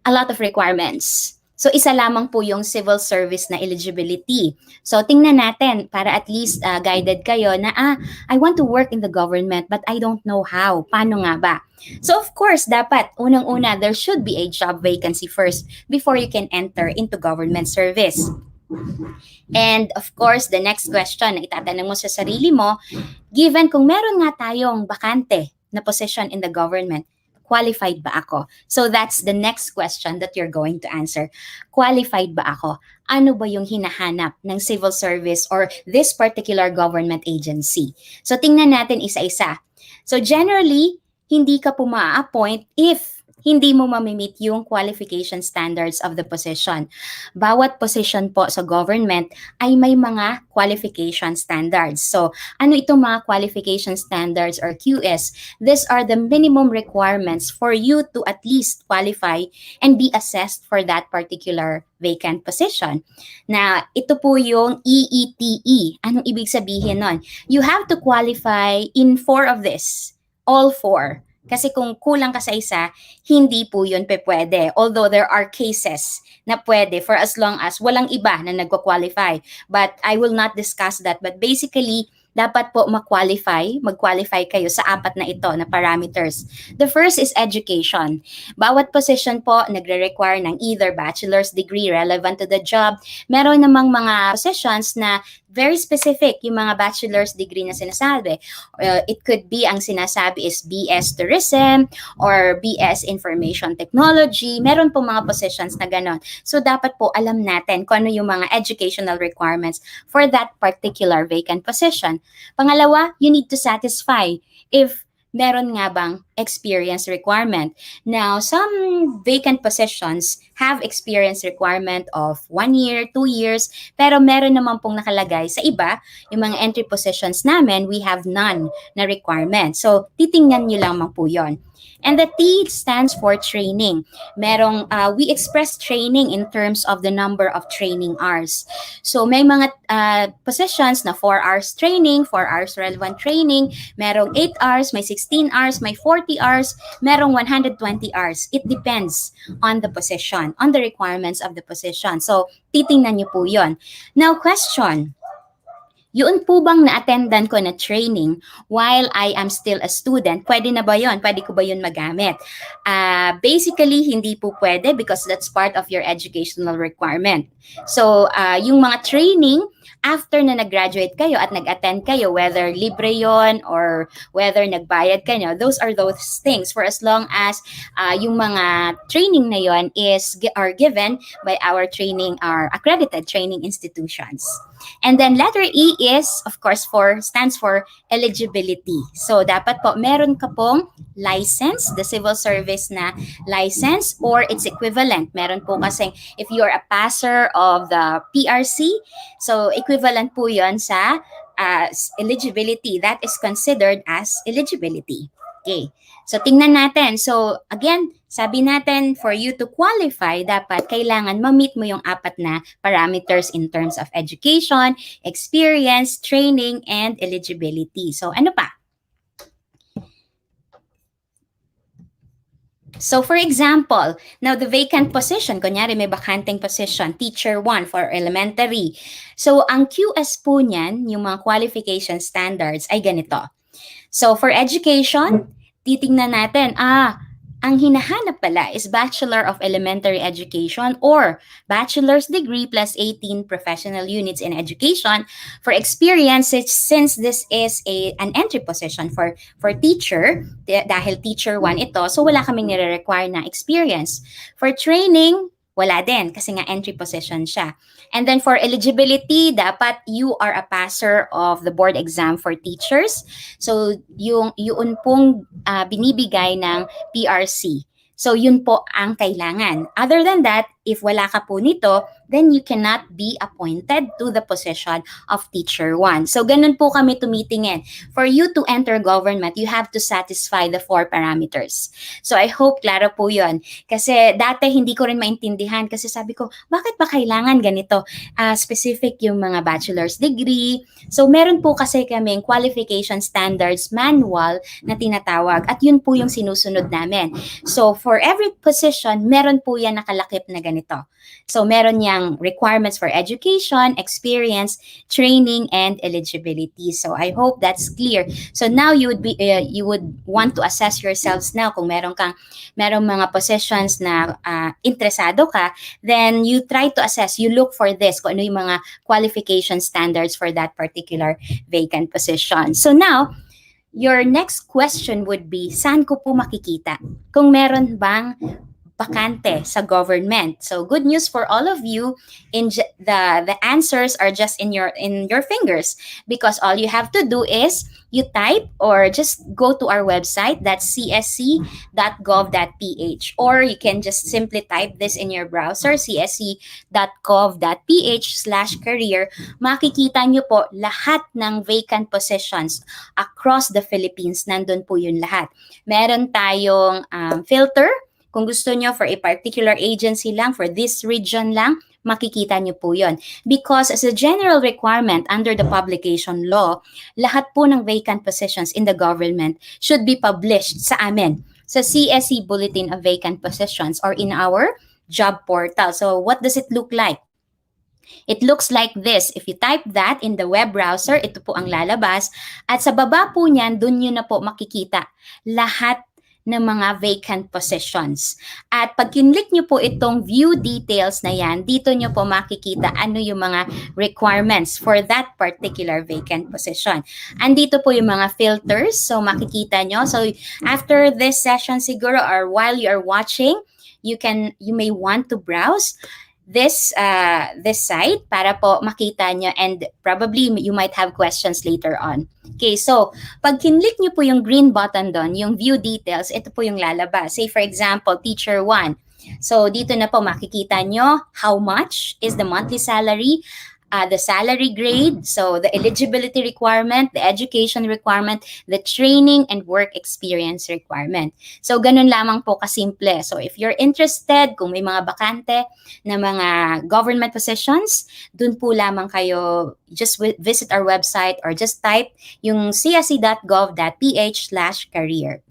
a lot of requirements. So, isa lamang po yung civil service na eligibility. So, tingnan natin para at least guided kayo na, I want to work in the government but I don't know how. Paano nga ba? So, of course, dapat, unang-una, there should be a job vacancy first before you can enter into government service. And, of course, the next question na itatanong mo sa sarili mo, given kung meron nga tayong bakante na position in the government, the qualified ba ako? So that's the next question that you're going to answer. Qualified ba ako? Ano ba yung hinahanap ng civil service or this particular government agency? So tingnan natin isa-isa. So generally, hindi ka po ma-appoint if hindi mo mamimit yung qualification standards of the position. Bawat position po sa government ay may mga qualification standards. So, ano itong mga qualification standards or QS? These are the minimum requirements for you to at least qualify and be assessed for that particular vacant position. Na ito po yung EETE. Anong ibig sabihin nun? You have to qualify in 4 of this. All 4. Kasi kung kulang ka sa isa, hindi po yun pwede. Although there are cases na pwede for as long as walang iba na nagko-qualify. But I will not discuss that. But basically, dapat po mag-qualify kayo sa 4 na ito na parameters. The first is education. Bawat position po nagre-require ng either bachelor's degree relevant to the job. Meron namang mga positions na very specific yung mga bachelor's degree na sinasabi. It could be, ang sinasabi is BS Tourism or BS Information Technology. Meron po mga positions na ganon. So, dapat po alam natin kung ano yung mga educational requirements for that particular vacant position. Pangalawa, you need to satisfy if meron nga bang experience requirement. Now, some vacant positions have experience requirement of 1 year, 2 years, pero meron naman pong nakalagay sa iba, yung mga entry positions namin, we have none na requirement. So, titingnan nyo lamang po yon. And the T stands for training. We express training in terms of the number of training hours. So, may mga positions na 4 hours training, 4 hours relevant training, merong 8 hours, may 16 hours, may 40 hours, merong 120 hours. It depends on the position, on the requirements of the position. So, titingnan nyo po yon. Now, question. Yun po bang na-attendan ko na training while I am still a student? Pwede na ba yun? Pwede ko ba yun magamit? Basically, hindi po pwede because that's part of your educational requirement. So, yung mga training, after na nag-graduate kayo at nag-attend kayo, whether libre yon or whether nagbayad kayo, those are those things for as long as yung mga training na yon are given by our accredited training institutions. And then letter E is, of course, stands for eligibility. So, dapat po, meron ka pong license, the civil service na license or its equivalent. Meron po kasi, if you're a passer of the PRC, so equivalent po yon sa eligibility. That is considered as eligibility. Okay. So, tingnan natin. So, again, sabi natin, for you to qualify, dapat kailangan ma-meet mo yung 4 na parameters in terms of education, experience, training, and eligibility. So, ano pa? So, for example, now the vacant position, kunyari may bakanteng position, teacher 1 for elementary. So, ang QS po niyan, yung mga qualification standards ay ganito. So, for education, titingnan natin, ang hinahanap pala is Bachelor of Elementary Education or Bachelor's Degree plus 18 professional units in education. For experience, since this is an entry position for teacher, dahil teacher 1 ito, so wala kaming nire-require na experience. For training, wala din kasi nga entry position siya. And then for eligibility, dapat you are a passer of the board exam for teachers. So yun pong binibigay ng PRC. So yun po ang kailangan. Other than that, if wala ka po nito, then you cannot be appointed to the position of teacher 1. So ganun po kami tumitingin. For you to enter government, you have to satisfy the 4 parameters. So I hope klaro po yun. Kasi dati hindi ko rin maintindihan kasi sabi ko, bakit ba kailangan ganito? Specific yung mga bachelor's degree. So meron po kasi kaming qualification standards manual na tinatawag at yun po yung sinusunod namin. So for every position, meron po yan nakalakip na ganito. So meron yang requirements for education, experience, training, and eligibility. So I hope that's clear. So now you would want to assess yourselves now kung merong mga positions na interesado ka, then you try to assess, you look for this, kung ano yung mga qualification standards for that particular vacant position. So now, your next question would be, saan ko po makikita? Kung meron bang bakante sa government. So good news for all of you. The answers are just in your fingers, because all you have to do is you type or just go to our website, that's csc.gov.ph, or you can just simply type this in your browser, csc.gov.ph/career. Makikita nyo po lahat ng vacant positions across the Philippines. Nandun po yun lahat. Meron tayong filter. Kung gusto nyo for a particular agency lang, for this region lang, makikita nyo po yon. Because as a general requirement under the publication law, lahat po ng vacant positions in the government should be published sa amin, sa CSE Bulletin of Vacant Positions, or in our job portal. So what does it look like? It looks like this. If you type that in the web browser, ito po ang lalabas. At sa baba po niyan, dun nyo na po makikita lahat ng mga vacant positions. At pag kinlik nyo po itong view details na yan, dito nyo po makikita ano yung mga requirements for that particular vacant position. Andito po yung mga filters, so makikita nyo. So after this session siguro, or while you are watching, you may want to browse this site para po makita nyo, and probably you might have questions later on. Okay, so pag kinlik nyo po yung green button doon, yung view details, ito po yung lalabas. Say for example, teacher 1. So dito na po makikita nyo how much is the monthly salary, the salary grade, so the eligibility requirement, the education requirement, the training and work experience requirement. So ganun lamang po kasimple. So if you're interested, kung may mga bakante na mga government positions, dun po lamang kayo just visit our website or just type yung csc.gov.ph/career.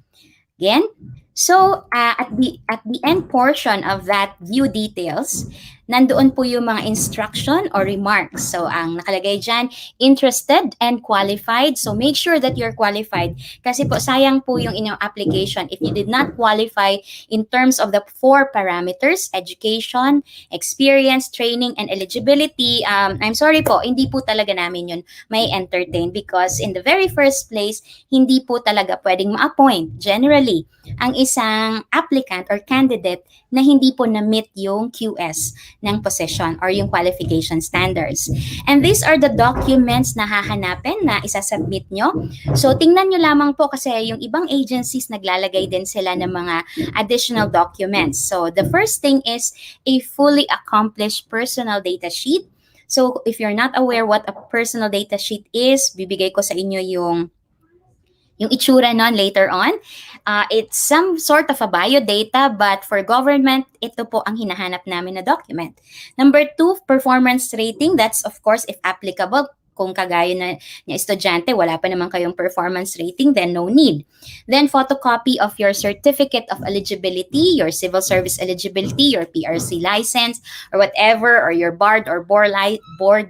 Again, so at the end portion of that view details, nandoon po yung mga instruction or remarks. So ang nakalagay dyan, interested and qualified. So make sure that you're qualified, kasi po sayang po yung inyong application if you did not qualify in terms of the 4 parameters: education, experience, training, and eligibility. I'm sorry po, hindi po talaga namin yun may entertain, because in the very first place, hindi po talaga pwedeng ma-appoint generally ang isang applicant or candidate na hindi po na-meet yung QS ng position or yung qualification standards. And these are the documents na hahanapin na isasubmit nyo. So tingnan nyo lamang po, kasi yung ibang agencies naglalagay din sila ng mga additional documents. So the first thing is a fully accomplished personal data sheet. So if you're not aware what a personal data sheet is, bibigay ko sa inyo yung itsura nun later on. It's some sort of a biodata, but for government, ito po ang hinahanap namin na document. Number 2, performance rating. That's of course if applicable. Kung kagaya na estudyante, wala pa naman kayong performance rating, then no need. Then photocopy of your certificate of eligibility, your civil service eligibility, your PRC license, or whatever, or your BARD or board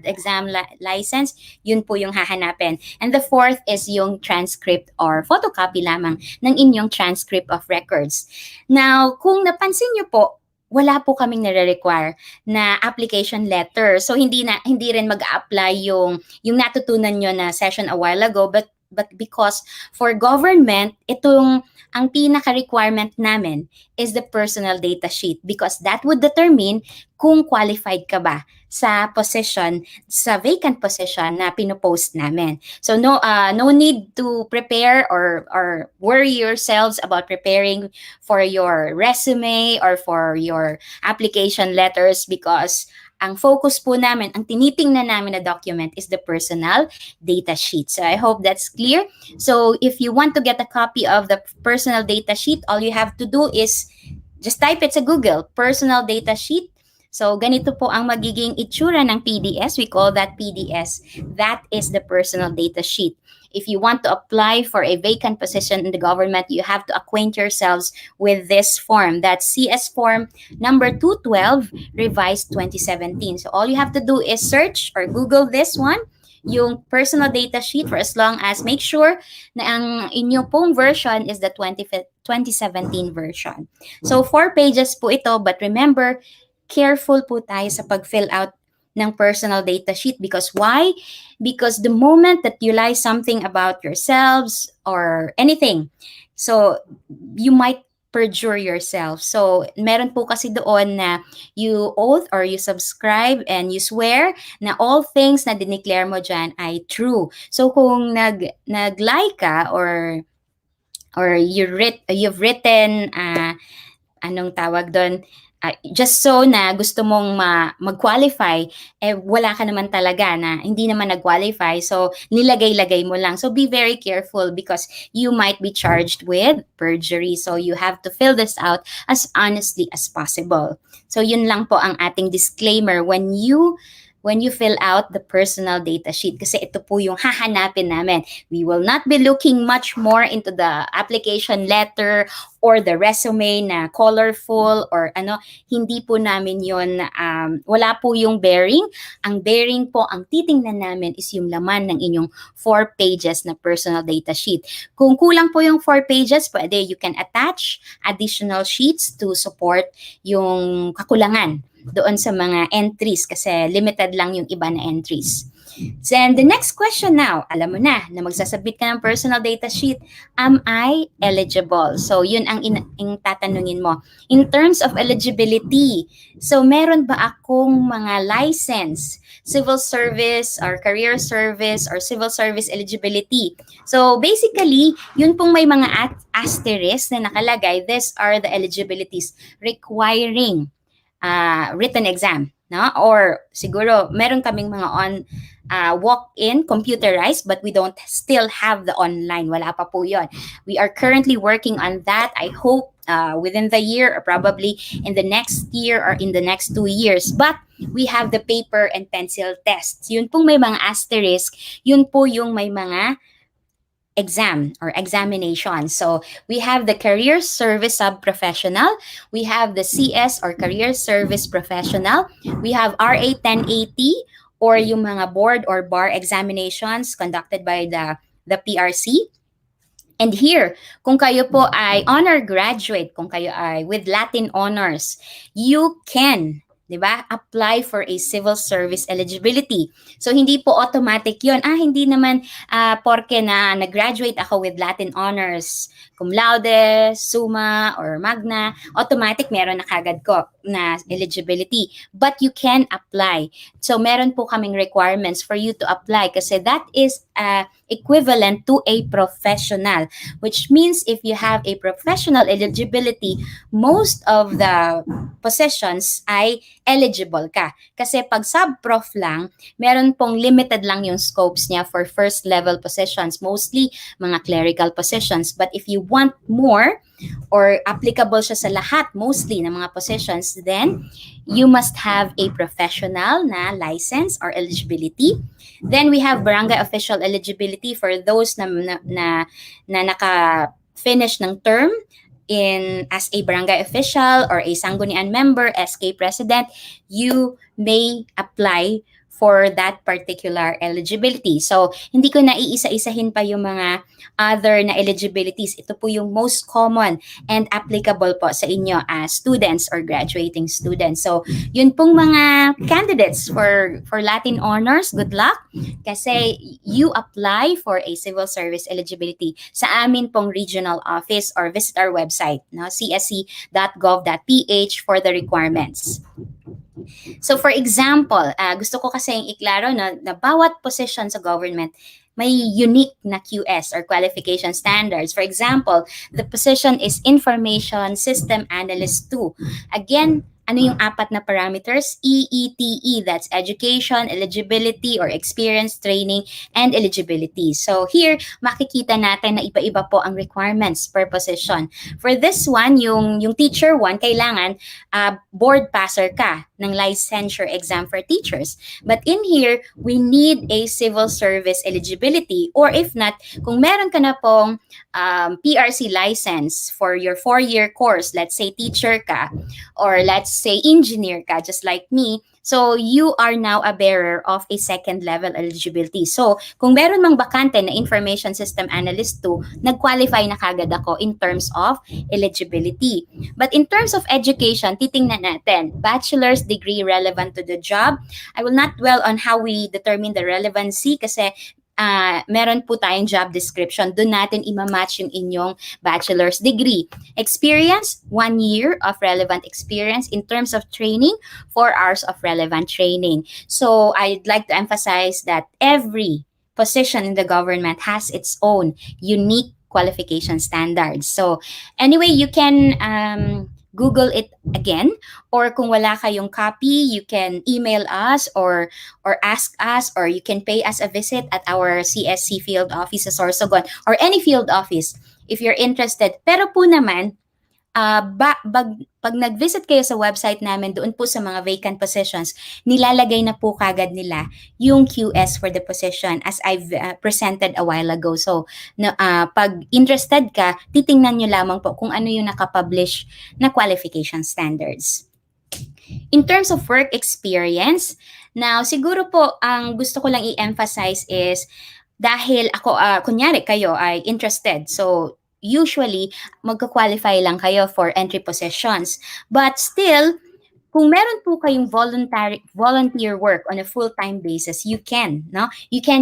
exam license, yun po yung hahanapin. And the 4th is yung transcript or photocopy lamang ng inyong transcript of records. Now, kung napansin nyo po, wala po kaming nare-require na application letter. So hindi rin mag-apply yung natutunan nyo na session a while ago, but because for government, ang pinaka-requirement namin is the personal data sheet, because that would determine kung qualified ka ba sa vacant position na pinopost namin. So no need to prepare or worry yourselves about preparing for your resume or for your application letters, because ang focus po namin, ang tinitingnan namin na document is the personal data sheet. So I hope that's clear. So if you want to get a copy of the personal data sheet, all you have to do is just type it sa Google, personal data sheet. So ganito po ang magiging itsura ng PDS. We call that PDS. That is the personal data sheet. If you want to apply for a vacant position in the government, you have to acquaint yourselves with this form. That's CS form number 212, revised 2017. So all you have to do is search or Google this one, yung personal data sheet, for as long as make sure na ang inyo pong version is the 2017 version. So 4 pages po ito, but remember, careful po tayo sa pag-fill out ng personal data sheet. Because why? Because the moment that you lie something about yourselves or anything, so you might perjure yourself. So meron po kasi doon na you oath or you subscribe and you swear na all things na dineclare mo dyan ay true. So kung nag-lie ka or you've written anong tawag doon, just so na gusto mong mag-qualify, wala ka naman talaga na hindi naman nag-qualify. So, nilagay-lagay mo lang. So, be very careful because you might be charged with perjury. So, you have to fill this out as honestly as possible. So, yun lang po ang ating disclaimer when you fill out the personal data sheet kasi ito po yung hahanapin namin. We will not be looking much more into the application letter or the resume na colorful or hindi po namin yun, wala po yung bearing. Ang bearing po, ang titingnan namin is yung laman ng inyong 4 pages na personal data sheet. Kung kulang po yung 4 pages, pwede you can attach additional sheets to support yung kakulangan doon sa mga entries kasi limited lang yung iba na entries. Then the next question now, alam mo na magsasubmit ka ng personal data sheet, am I eligible? So yun ang tatanungin mo. In terms of eligibility, so meron ba akong mga license, civil service or career service or civil service eligibility? So basically, yun pong may mga asterisk na nakalagay, these are the eligibilities requiring written exam, no? Or siguro meron kaming mga walk-in computerized but we don't still have the online. Wala pa po yun. We are currently working on that. I hope within the year or probably in the next year or in the next 2 years. But we have the paper and pencil tests. Yun pong may mga asterisk, yun po yung may mga exam or examination. So we have the career service sub-professional, we have the CS or career service professional, we have RA 1080 or yung mga board or bar examinations conducted by the PRC. And here, kung kayo po ay honor graduate, kung kayo ay with Latin honors, you can, di ba, apply for a civil service eligibility. So, hindi po automatic yun. Hindi naman porke na nag-graduate ako with Latin honors, cum laude, summa, or magna, automatic meron na kagad ko na eligibility. But you can apply. So, meron po kaming requirements for you to apply kasi that is equivalent to a professional, which means if you have a professional eligibility, most of the positions ay eligible ka. Kasi pag sub-prof lang, meron pong limited lang yung scopes niya for first level positions, mostly mga clerical positions. But if you want more or applicable siya sa lahat, mostly ng mga positions, then you must have a professional na license or eligibility. Then we have barangay official eligibility for those na naka-finish ng term as a barangay official or a sanggunian member, SK president, you may apply for that particular eligibility. So, hindi ko na iisa-isahin pa yung mga other na eligibilities. Ito po yung most common and applicable po sa inyo as students or graduating students. So, yun pong mga candidates for Latin honors, good luck kasi you apply for a civil service eligibility sa amin pong regional office or visit our website, no, csc.gov.ph for the requirements. So for example, gusto ko kasing iklaro na bawat position sa government may unique na QS or qualification standards. For example, the position is Information System Analyst 2. Again, ano yung 4 na parameters? EETE, that's education, eligibility, or experience, training, and eligibility. So here, makikita natin na iba-iba po ang requirements per position. For this one, yung teacher one, kailangan board passer ka ng licensure exam for teachers. But in here, we need a civil service eligibility, or if not, kung meron ka na pong PRC license for your 4-year course, let's say teacher ka, or let's say engineer ka, just like me, So, you are now a bearer of a second level eligibility. So, kung meron mang bakante na Information System Analyst 2, nag-qualify na kagad ako in terms of eligibility. But in terms of education, titingnan natin, bachelor's degree relevant to the job. I will not dwell on how we determine the relevancy kasi meron po tayong job description. Doon natin imamatch yung inyong bachelor's degree. Experience, 1 year of relevant experience. In terms of training, 4 hours of relevant training. So I'd like to emphasize that every position in the government has its own unique qualification standards. So anyway, you can Google it again, or kung wala kayong copy, you can email us or ask us, or you can pay us a visit at our CSC field office sa Sorsogon or any field office if you're interested. Pero po naman, pag nag-visit kayo sa website namin, doon po sa mga vacant positions, nilalagay na po kagad nila yung QS for the position as I've presented a while ago. So, pag interested ka, titingnan nyo lamang po kung ano yung nakapublish na qualification standards. In terms of work experience, now siguro po ang gusto ko lang i-emphasize is dahil ako, kunyari kayo ay interested, so usually magka-qualify lang kayo for entry positions. But still, kung meron po kayong volunteer work on a full-time basis, you can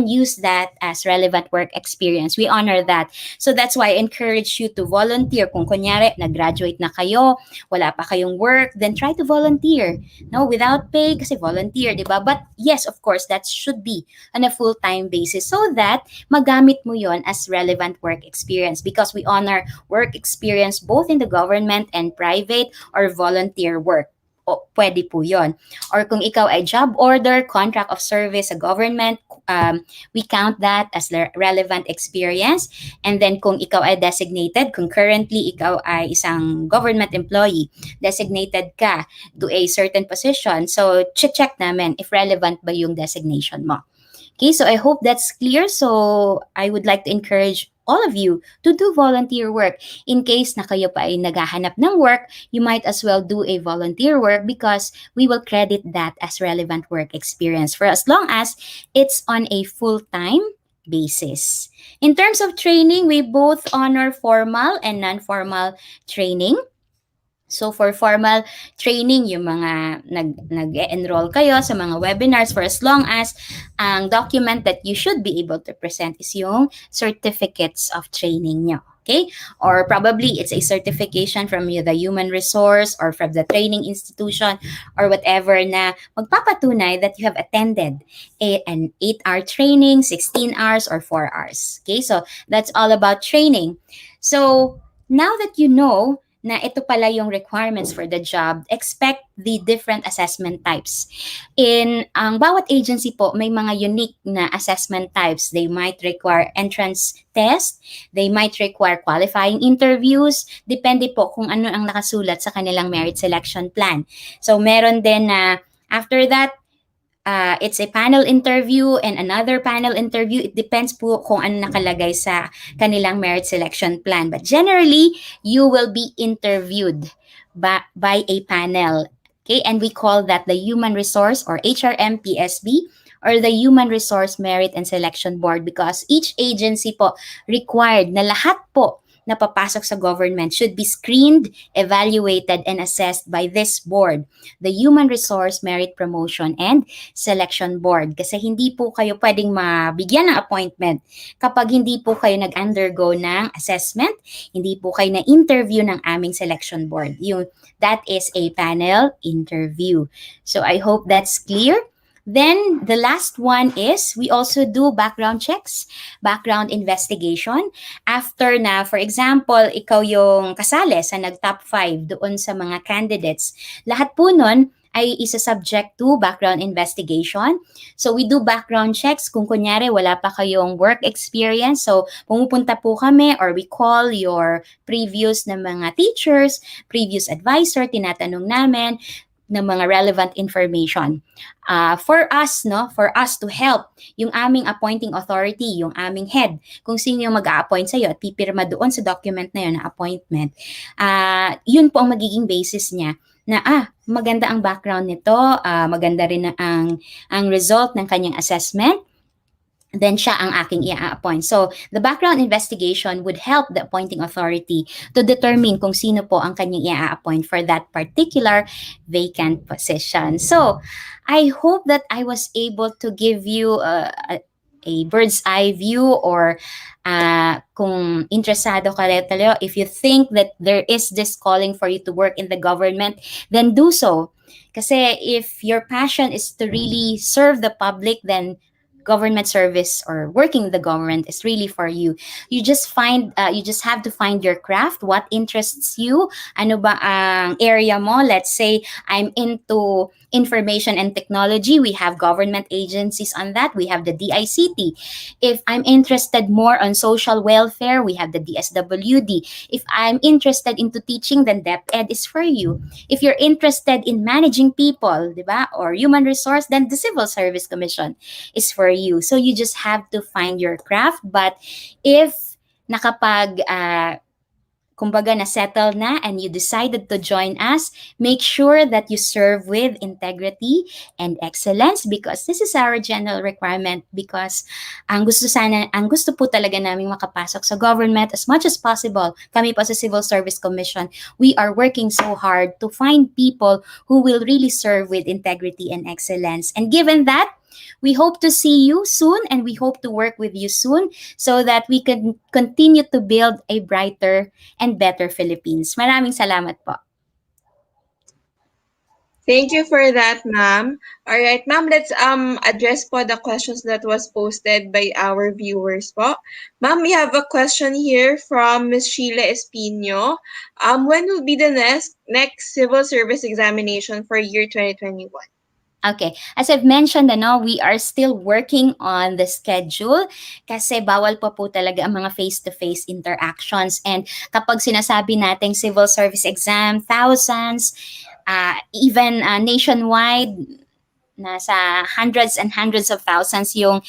use that as relevant work experience. We honor that. So that's why I encourage you to volunteer. Kung kunyari, nag-graduate na kayo, wala pa kayong work, then try to volunteer. No, without pay, kasi volunteer, di ba? But yes, of course, that should be on a full-time basis so that magamit mo yon as relevant work experience because we honor work experience both in the government and private or volunteer work. Pwede po yon. Or kung ikaw ay job order, contract of service sa government, we count that as relevant experience. And then kung ikaw ay designated, kung currently ikaw ay isang government employee, designated ka to a certain position, so check namin if relevant ba yung designation mo. Okay, so I hope that's clear. So I would like to encourage all of you to do volunteer work. In case na kayo pa ay naghahanap ng work, you might as well do a volunteer work because we will credit that as relevant work experience for as long as it's on a full-time basis. In terms of training, we both honor formal and non-formal training. So for formal training, yung mga nag-enroll kayo sa mga webinars for as long as ang document that you should be able to present is yung certificates of training nyo. Okay? Or probably it's a certification from the human resource or from the training institution or whatever na magpapatunay that you have attended an 8-hour training, 16 hours, or 4 hours. Okay? So that's all about training. So now that you know na ito pala yung requirements for the job, expect the different assessment types. In ang bawat agency po, may mga unique na assessment types. They might require entrance test, they might require qualifying interviews, depende po kung ano ang nakasulat sa kanilang merit selection plan. So meron din na after that, it's a panel interview and another panel interview. It depends po kung ano nakalagay sa kanilang merit selection plan. But generally, you will be interviewed by a panel. Okay, and we call that the Human Resource or HRM PSB or the Human Resource Merit and Selection Board because each agency po required na lahat po na papasok sa government should be screened, evaluated, and assessed by this board, the Human Resource Merit Promotion and Selection Board. Kasi hindi po kayo pwedeng mabigyan ng appointment kapag hindi po kayo nag-undergo ng assessment, hindi po kayo na-interview ng aming selection board. That is a panel interview. So I hope that's clear. Then, the last one is, we also do background checks, background investigation. After na, for example, ikaw yung kasali sa nag-top 5 doon sa mga candidates, lahat po nun ay isa-subject to background investigation. So, we do background checks kung kunyari wala pa kayong work experience. So, pumupunta po kami or we call your previous na mga teachers, previous advisor, tinatanong namin, ng mga relevant information. For us to help yung aming appointing authority, yung aming head, kung sino yung mag-a-appoint sa'yo at pipirma doon sa document na yun na appointment, yun po ang magiging basis niya na maganda ang background nito, maganda rin ang result ng kanyang assessment, then siya ang aking i-appoint. So, the background investigation would help the appointing authority to determine kung sino po ang kanyang i-appoint for that particular vacant position. So, I hope that I was able to give you a bird's eye view, or kung interesado ka talaga, if you think that there is this calling for you to work in the government, then do so. Kasi if your passion is to really serve the public, then government service or working in the government is really for you. You just have to find your craft, what interests you, ano ba ang area mo. Let's say I'm into information and technology, we have government agencies on that, we have the DICT. If I'm interested more on social welfare, we have the DSWD. If I'm interested into teaching, then DepEd is for you. If you're interested in managing people, di ba, or human resource, then the Civil Service Commission is for you. So you just have to find your craft. But if nakapag kumbaga na-settle na and you decided to join us, make sure that you serve with integrity and excellence, because this is our general requirement, because ang gusto po talaga naming makapasok sa government as much as possible. Kami po sa Civil Service Commission, we are working so hard to find people who will really serve with integrity and excellence. And given that, we hope to see you soon and we hope to work with you soon so that we can continue to build a brighter and better Philippines. Maraming salamat po. Thank you for that, ma'am. All right, ma'am, let's address po the questions that was posted by our viewers po. Ma'am, we have a question here from Ms. Sheila Espino. When will be the next civil service examination for year 2021? Okay. As I've mentioned, we are still working on the schedule kasi bawal pa po talaga ang mga face-to-face interactions. And kapag sinasabi nating civil service exam, thousands, even nationwide, nasa hundreds and hundreds of thousands yung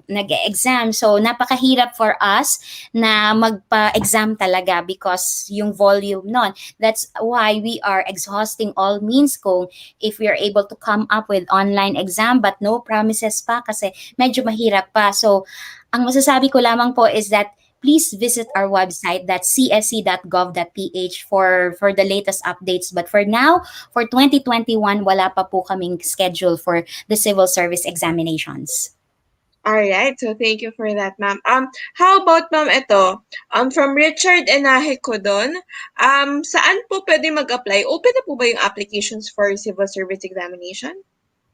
nag-exam. So, napakahirap for us na magpa-exam talaga because yung volume nun. That's why we are exhausting all means kung if we are able to come up with online exam, but no promises pa kasi medyo mahirap pa. So, ang masasabi ko lamang po is that please visit our website, that's csc.gov.ph for the latest updates. But for now, for 2021, wala pa po kaming schedule for the civil service examinations. All right, so thank you for that, ma'am. How about ma'am ito? From Richard Enahe Codon, saan po pwede mag-apply? Open na po ba yung applications for civil service examination?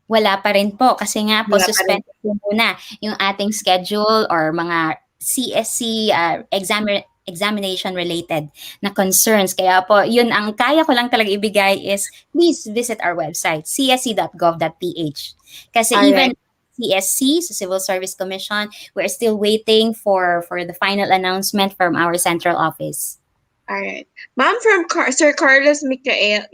Wala pa rin po kasi nga po Wala pa rin. suspended po muna yung ating schedule or mga CSC examination related na concerns. Kaya po, yun ang kaya ko lang talaga ibigay is please visit our website, csc.gov.ph. Kasi even CSC, so Civil Service Commission, we're still waiting for the final announcement from our central office. All right. Ma'am, from Sir Carlos Micael,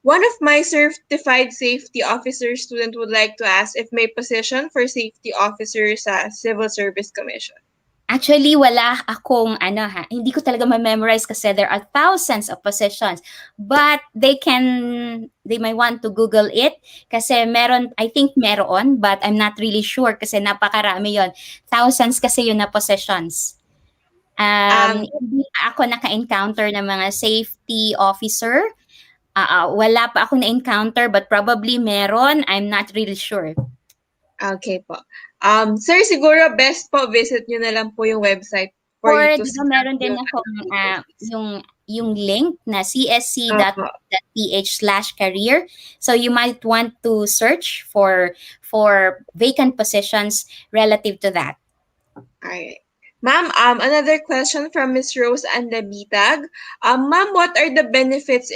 one of my certified safety officer student would like to ask if may position for safety officer sa Civil Service Commission. Actually, wala akong hindi ko talaga ma-memorize kasi there are thousands of positions. But they might want to Google it kasi I think meron, but I'm not really sure kasi napakarami yon. Thousands kasi yun na positions. Hindi ako naka-encounter ng mga safety officer. Wala pa ako na-encounter, but probably meron. I'm not really sure. Okay po. Sir, siguro best po visit nyo na lang po yung website for Or you to diba meron din ako yung link na csc.ph/career. So you might want to search for vacant positions relative to that. Alright. Ma'am, another question from Miss Rose Andabitag. Ma'am, what are the benefits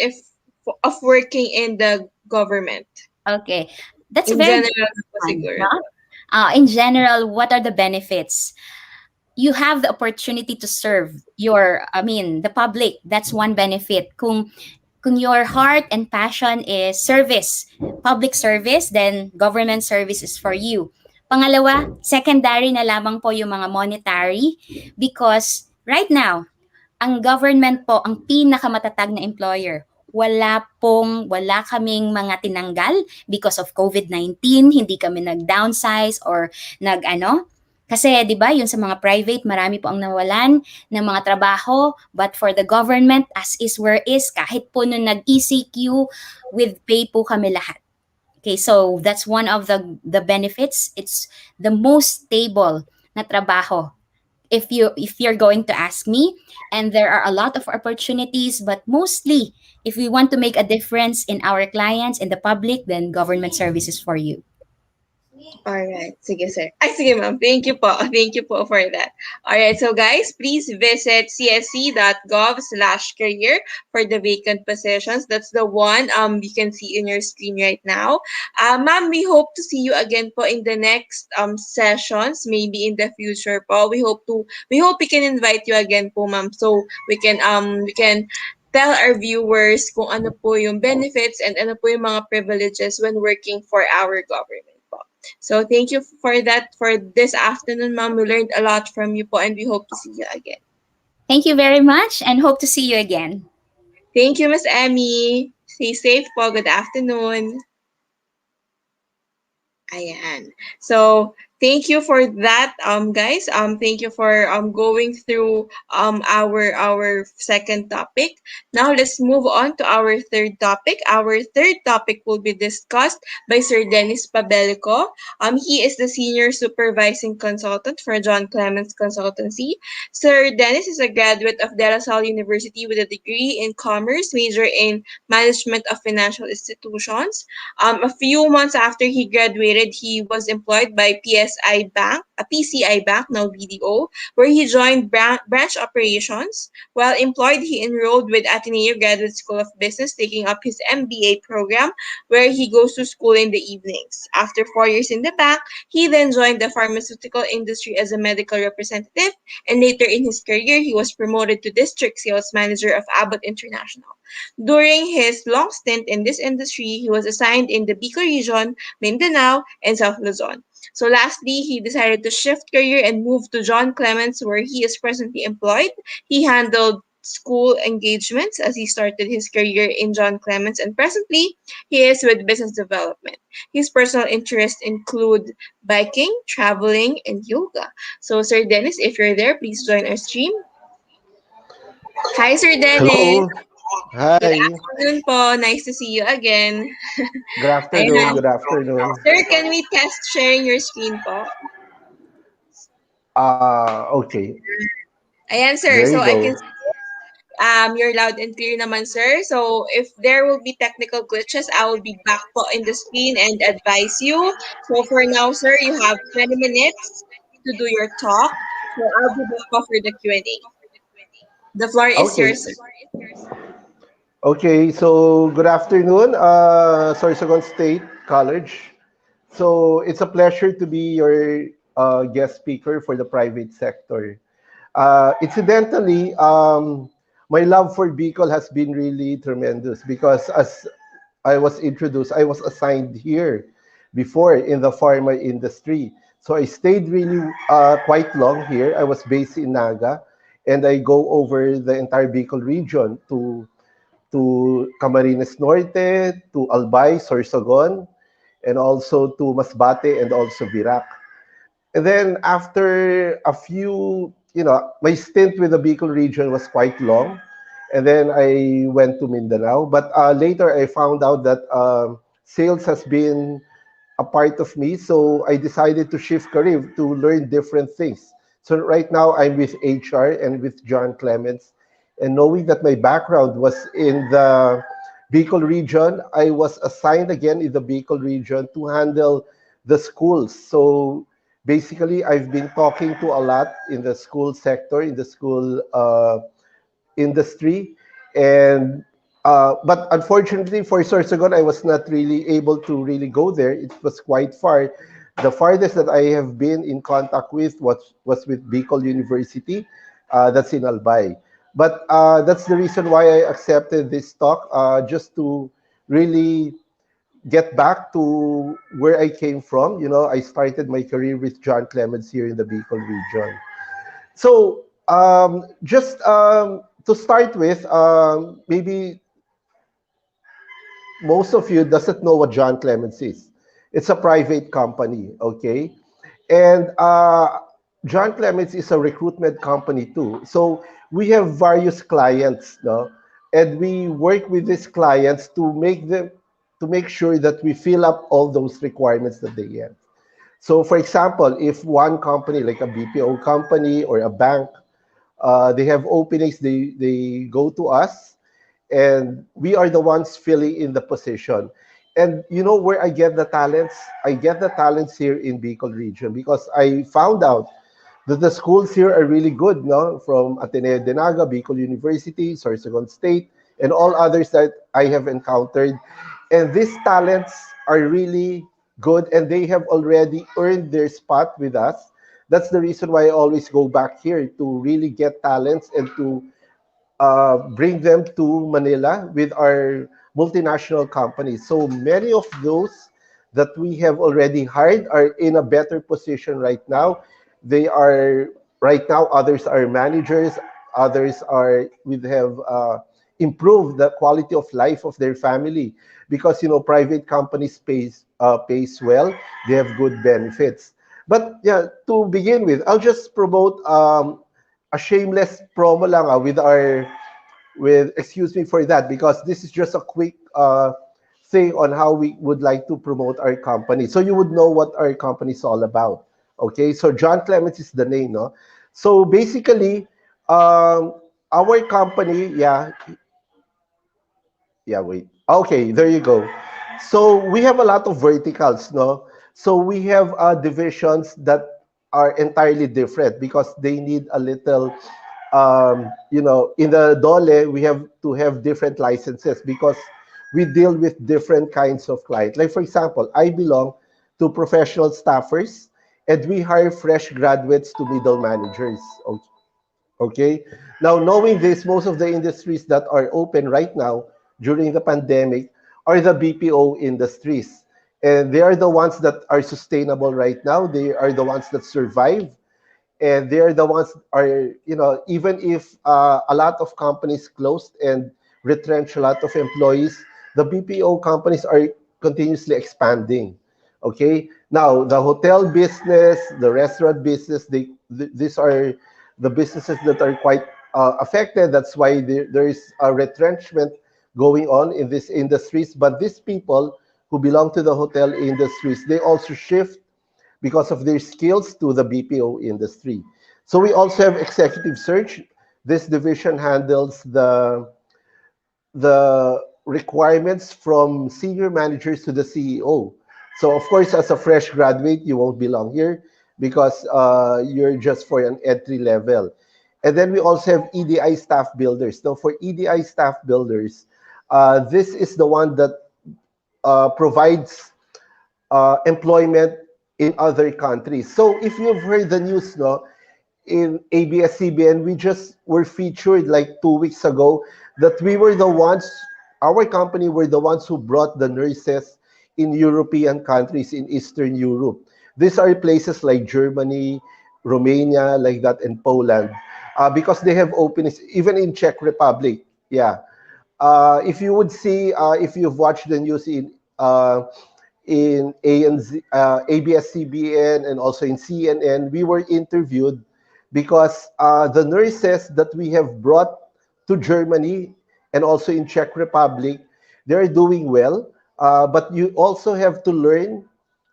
of working in the government? Okay. That's In very general po fun, siguro. no? In general, what are the benefits? You have the opportunity to serve the public. That's one benefit. Kung your heart and passion is service, public service, then government service is for you. Pangalawa, secondary na lamang po yung mga monetary because right now, ang government po ang pinakamatatag na employer. wala kaming mga tinanggal because of COVID-19, hindi kami nag-downsize or nag-ano. Kasi 'di ba, yung sa mga private, marami po ang nawalan ng mga trabaho, but for the government, as is where is, kahit po nung nag-ECQ, with pay po kami lahat. Okay, so that's one of the benefits. It's the most stable na trabaho if you're going to ask me, and there are a lot of opportunities, but mostly if we want to make a difference in our clients in the public, then government services for you. Alright, sige sir. Ay, sige ma'am. Thank you po. Thank you po for that. Alright, so guys, please visit csc.gov/career for the vacant positions. That's the one you can see in your screen right now. Ma'am, we hope to see you again po in the next sessions, maybe in the future po. We hope we can invite you again po, ma'am, so we can tell our viewers kung ano po yung benefits and ano po yung mga privileges when working for our government po. So thank you for that for this afternoon, ma'am. We learned a lot from you po and we hope to see you again. Thank you very much and hope to see you again. Thank you, Miss Emmy. Stay safe po. Good afternoon. Ayan. So, thank you for that, guys. Thank you for going through our second topic. Now let's move on to our third topic. Our third topic will be discussed by Sir Dennis Pabelico. He is the senior supervising consultant for John Clements Consultancy. Sir Dennis is a graduate of De La Salle University with a degree in commerce, major in management of financial institutions. A few months after he graduated, he was employed by PCI Bank, now BDO, where he joined branch operations. While employed, he enrolled with Ateneo Graduate School of Business, taking up his MBA program, where he goes to school in the evenings. After 4 years in the bank, he then joined the pharmaceutical industry as a medical representative, and later in his career, he was promoted to district sales manager of Abbott International. During his long stint in this industry, he was assigned in the Bicol region, Mindanao, and South Luzon. So lastly, he decided to shift career and move to John Clements, where he is presently employed. He handled school engagements as he started his career in John Clements, and presently he is with business development. His personal interests include biking, traveling, and yoga. So, Sir Dennis, if you're there, please join our stream. Hi, Sir Dennis. Hello. Good Hi. afternoon po. Nice to see you again. Good afternoon. Ayan. Good afternoon. Sir, can we test sharing your screen po? Okay. Ayan, sir. There So you I can go. see you're loud and clear naman, sir. So if there will be technical glitches, I will be back po in the screen and advise you. So for now, sir, you have 20 minutes to do your talk. So I'll be back po for the Q&A. The floor is Okay. yours, sir. Okay. So good afternoon, Sorsogon State College. So it's a pleasure to be your guest speaker for the private sector. Incidentally, my love for Bicol has been really tremendous because as I was introduced, I was assigned here before in the pharma industry. So I stayed really quite long here. I was based in Naga, and I go over the entire Bicol region to Camarines Norte, to Albay, Sorsogon, and also to Masbate and also Virac. And then after a few, my stint with the Bicol region was quite long. And then I went to Mindanao. But later I found out that sales has been a part of me. So I decided to shift career to learn different things. So right now I'm with HR and with John Clements. And knowing that my background was in the Bicol region, I was assigned again in the Bicol region to handle the schools. So basically, I've been talking to a lot in the school sector, in the school industry, and but unfortunately for Sorsogon, I was not really able to really go there. It was quite far. The farthest that I have been in contact with was with Bicol University, that's in Albay. But that's the reason why I accepted this talk, just to really get back to where I came from. I started my career with John Clements here in the Bicol region. So just to start with, maybe most of you doesn't know what John Clements is. It's a private company, okay? And John Clements is a recruitment company too. So we have various clients, no? And we work with these clients to make sure that we fill up all those requirements that they have. So for example, if one company like a BPO company or a bank, they have openings, they go to us, and we are the ones filling in the position. And you know where I get the talents? I get the talents here in Bicol region because I found out that the schools here are really good, no? From Ateneo de Naga, Bicol University, Sorsogon State, and all others that I have encountered. And these talents are really good, and they have already earned their spot with us. That's the reason why I always go back here to really get talents and to bring them to Manila with our multinational companies. So many of those that we have already hired are in a better position right now. They are right now. Others are managers. Others are we have improved the quality of life of their family because private companies pays well. They have good benefits. But yeah, to begin with, I'll just promote a shameless promo lang with our with excuse me for that because this is just a quick thing on how we would like to promote our company so you would know what our company is all about. Okay, so John Clements is the name, no? So basically, our company, yeah, wait. Okay, there you go. So we have a lot of verticals, no? So we have divisions that are entirely different because they need a little, in the Dole, we have to have different licenses because we deal with different kinds of clients. Like, for example, I belong to professional staffers and we hire fresh graduates to middle managers. Okay. Now, knowing this, most of the industries that are open right now during the pandemic are the BPO industries. And they are the ones that are sustainable right now. They are the ones that survive. And they're the ones are, even if a lot of companies closed and retrenched a lot of employees, the BPO companies are continuously expanding. Okay. Now, the hotel business, the restaurant business, these are the businesses that are quite affected. That's why there is a retrenchment going on in these industries. But these people who belong to the hotel industries, they also shift because of their skills to the BPO industry. So we also have executive search. This division handles the requirements from senior managers to the CEO. So of course, as a fresh graduate, you won't belong here because you're just for an entry level. And then we also have EDI staff builders. Now for EDI staff builders, this is the one that provides employment in other countries. So if you've heard the news, no, in ABS-CBN, we just were featured like 2 weeks ago that we were the ones, our company were the ones who brought the nurses in European countries in Eastern Europe. These are places like Germany, Romania, like that, and Poland, because they have openings, even in Czech Republic. Yeah. If you would see, if you've watched the news in ANZ, ABS-CBN, and also in CNN, we were interviewed because the nurses that we have brought to Germany and also in Czech Republic, they're doing well. But you also have to learn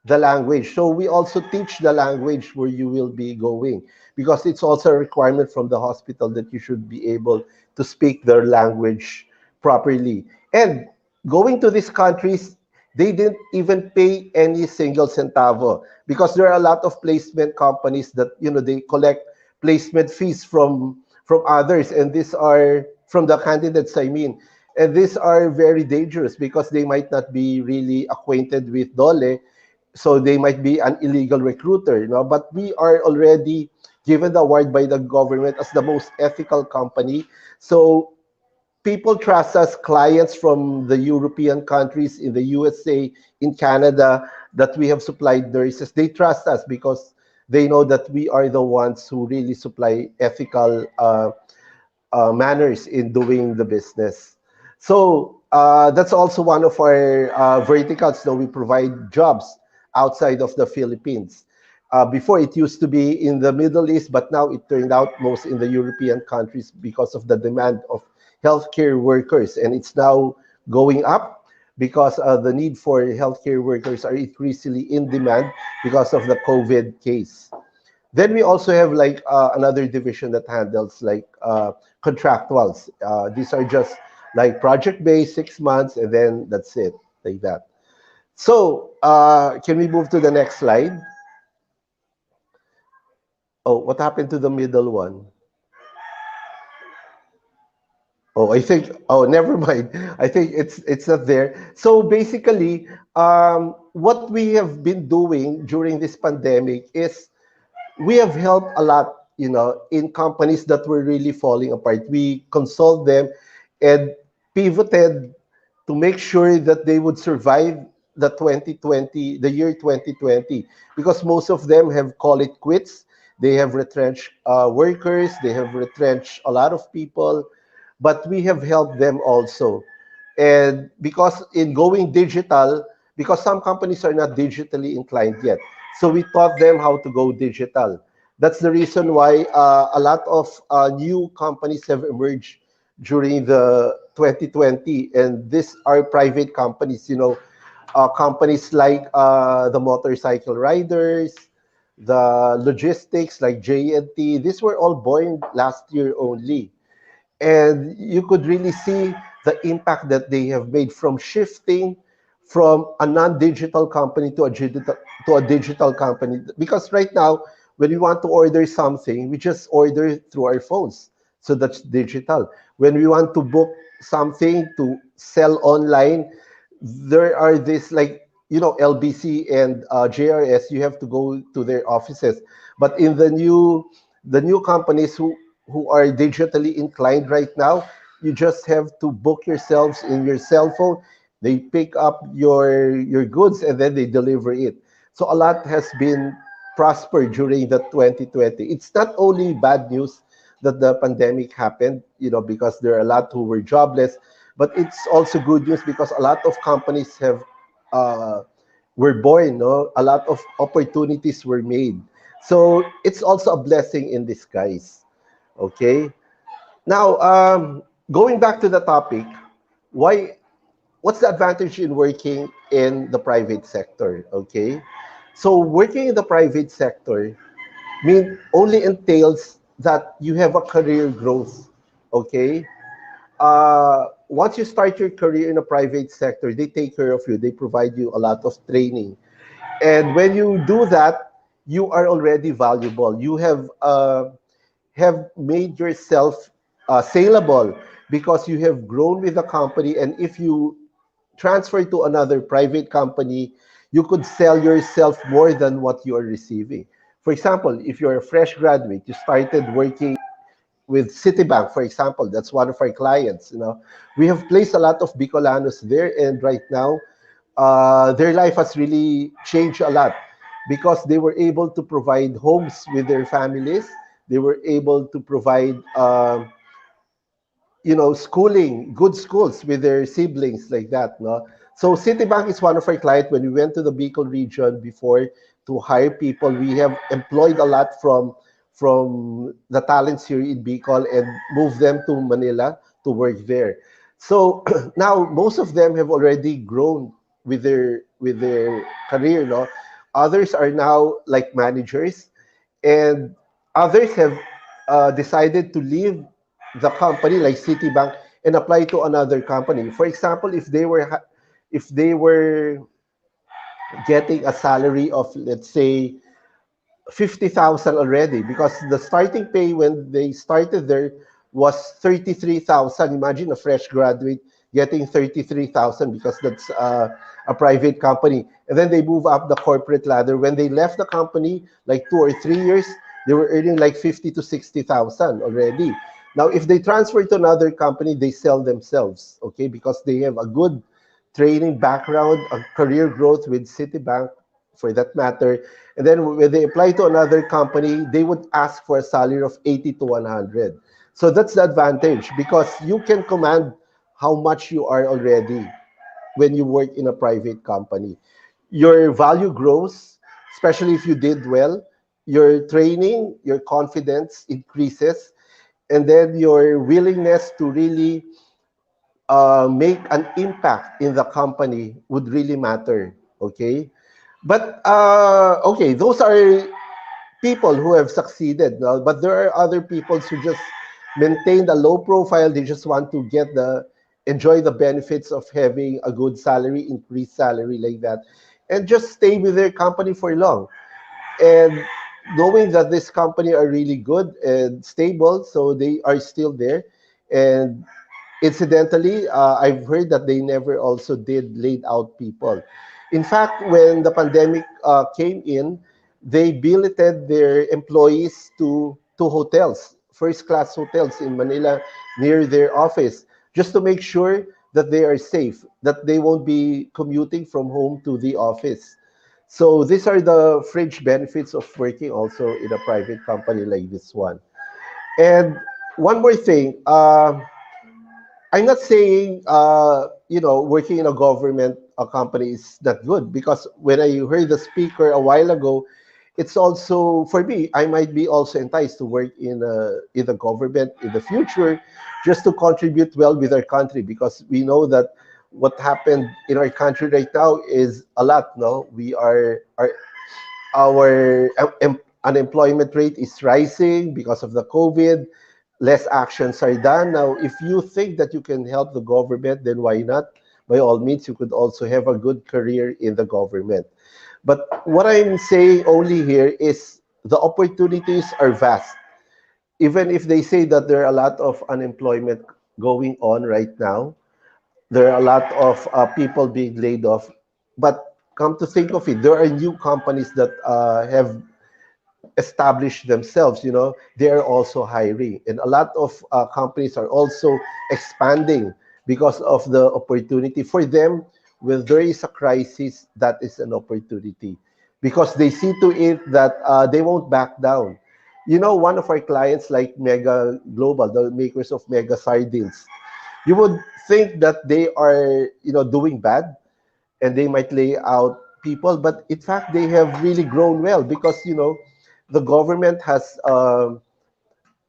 the language. So we also teach the language where you will be going because it's also a requirement from the hospital that you should be able to speak their language properly. And going to these countries, they didn't even pay any single centavo because there are a lot of placement companies that they collect placement fees from others, and these are from the candidates, I mean. And these are very dangerous because they might not be really acquainted with Dole, so they might be an illegal recruiter. But we are already given the award by the government as the most ethical company. So people trust us, clients from the European countries, in the USA, in Canada, that we have supplied nurses. They trust us because they know that we are the ones who really supply ethical manners in doing the business. So That's also one of our verticals. Though we provide jobs outside of the Philippines. Before it used to be in the Middle East, but now it turned out most in the European countries because of the demand of healthcare workers, and it's now going up because the need for healthcare workers are increasingly in demand because of the COVID case. Then we also have like another division that handles like contractuals. These are just like project based 6 months and then that's it, like that. So can we move to the next slide? Oh, what happened to the middle one? Oh, I think. Oh, never mind. I think it's not there. So basically, what we have been doing during this pandemic is we have helped a lot, in companies that were really falling apart. We consoled them and pivoted to make sure that they would survive the year 2020, because most of them have called it quits. They have retrenched workers, they have retrenched a lot of people, but we have helped them also. And because in going digital, because some companies are not digitally inclined yet, so we taught them how to go digital. That's the reason why a lot of new companies have emerged during the 2020, and these are private companies, companies like the motorcycle riders, the logistics like J&T. These were all born last year only, and you could really see the impact that they have made from shifting from a non-digital company to a digital company. Because right now, when we want to order something, we just order through our phones, so that's digital. When we want to book something to sell online, there are this, like, LBC and JRS. You have to go to their offices, but in the new companies who are digitally inclined right now, you just have to book yourselves in your cell phone. They pick up your goods and then they deliver it. So a lot has been prospered during the 2020. It's not only bad news that the pandemic happened, because there are a lot who were jobless, but it's also good news because a lot of companies have uh, were born, no? A lot of opportunities were made. So it's also a blessing in disguise. Okay. Now, going back to the topic, why? What's the advantage in working in the private sector? Okay. So working in the private sector only entails that you have a career growth. Okay. Once you start your career in a private sector, they take care of you. They provide you a lot of training, and when you do that, you are already valuable. You have made yourself saleable because you have grown with the company. And if you transfer to another private company, you could sell yourself more than what you are receiving. For example, if you're a fresh graduate, you started working with Citibank, for example. That's one of our clients. We have placed a lot of Bicolanos there, and right now, their life has really changed a lot because they were able to provide homes with their families. They were able to provide, schooling, good schools with their siblings, like that. No? So Citibank is one of our clients. When we went to the Bicol region before to hire people, we have employed a lot from the talents here in Bicol and moved them to Manila to work there. So now most of them have already grown with their career. No, others are now like managers, and others have decided to leave the company like Citibank and apply to another company. For example, if they were getting a salary of, let's say, 50,000 already, because the starting pay when they started there was 33,000. Imagine a fresh graduate getting 33,000, because that's a private company. And then they move up the corporate ladder. When they left the company, like 2 or 3 years, they were earning like 50 to 60,000 already. Now, if they transfer to another company, they sell themselves, okay, because they have a good training background, a career growth with Citibank, for that matter. And then when they apply to another company, they would ask for a salary of 80 to 100. So that's the advantage, because you can command how much you are already when you work in a private company. Your value grows, especially if you did well. Your training, your confidence increases, and then your willingness to really make an impact in the company would really matter. Okay, but okay, those are people who have succeeded. No? But there are other people who just maintained a low profile. They just want to enjoy the benefits of having a good salary, increased salary like that, and just stay with their company for long. And knowing that this company are really good and stable, so they are still there. And incidentally, I've heard that they never also did laid out people. In fact, when the pandemic came in, they billeted their employees to hotels, first class hotels in Manila near their office, just to make sure that they are safe, that they won't be commuting from home to the office. So these are the fringe benefits of working also in a private company like this one. And one more thing, I'm not saying working in a government a company is not good, because when I heard the speaker a while ago, it's also for me. I might be also enticed to work in the government in the future, just to contribute well with our country, because we know that what happened in our country right now is a lot. No, our unemployment rate is rising because of the COVID. Less actions are done. Now, if you think that you can help the government, then why not? By all means, you could also have a good career in the government. But what I'm saying only here is the opportunities are vast. Even if they say that there are a lot of unemployment going on right now, there are a lot of people being laid off. But come to think of it, there are new companies that have establish themselves. They are also hiring, and a lot of companies are also expanding because of the opportunity for them. When there is a crisis, that is an opportunity, because they see to it that they won't back down. One of our clients, like Mega Global, the makers of Mega Sardines, you would think that they are doing bad, and they might lay out people, but in fact they have really grown well, because the government has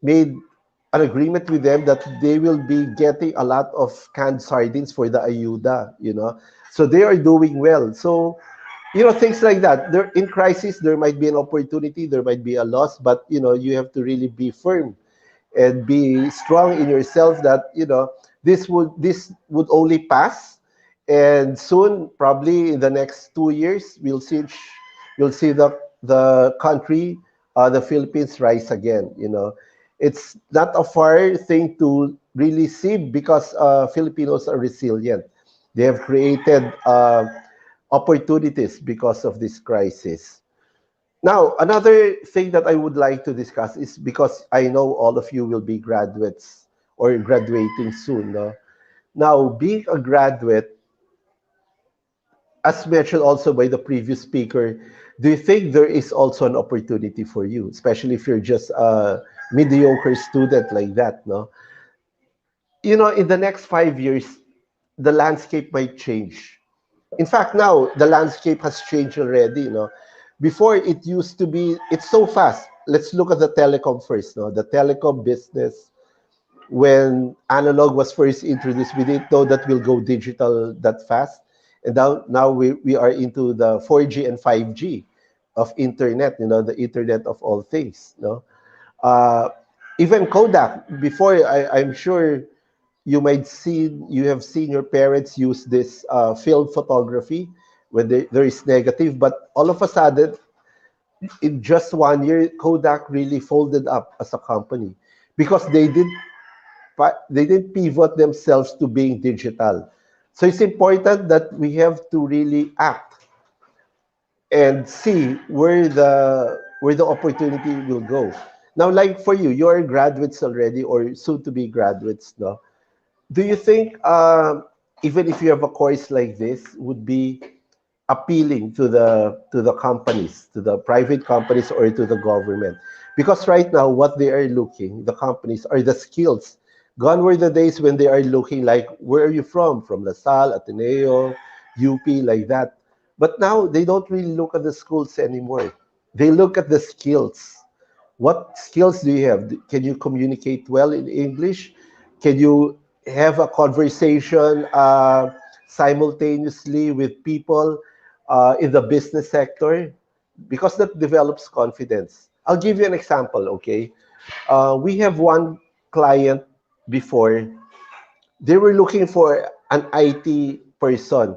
made an agreement with them that they will be getting a lot of canned sardines for the ayuda. So they are doing well. So things like that. There, in crisis, there might be an opportunity, there might be a loss, but you have to really be firm and be strong in yourself, that this would only pass, and soon, probably in the next 2 years, we'll see the country, the Philippines, rise again. It's not a far thing to really see, because Filipinos are resilient. They have created opportunities because of this crisis. Now, another thing that I would like to discuss is, because I know all of you will be graduates or graduating soon. No? Now, being a graduate, as mentioned also by the previous speaker, do you think there is also an opportunity for you, especially if you're just a mediocre student like that? No, in the next 5 years, the landscape might change. In fact, now the landscape has changed already. Before, it used to be, it's so fast. Let's look at the telecom first. No, the telecom business, when analog was first introduced, we didn't know that we'll go digital that fast. And now we are into the 4G and 5G of internet, the internet of all things. Uh, Even Kodak, before, I'm sure you have seen your parents use this film photography when there is negative, but all of a sudden, in just 1 year, Kodak really folded up as a company, because they didn't pivot themselves to being digital. So it's important that we have to really act and see where the opportunity will go. Now, like for you, you're graduates already, or soon to be graduates. No, do you think even if you have a course like this, would be appealing to the companies, to the private companies, or to the government? Because right now, what they are looking, the companies, are the skills Gone were the days when they are looking like, where are you from? From LaSalle, Ateneo, UP, like that. But now they don't really look at the schools anymore. They look at the skills. What skills do you have? Can you communicate well in English? Can you have a conversation simultaneously with people in the business sector? Because that develops confidence. I'll give you an example, okay? We have one client before, they were looking for an IT person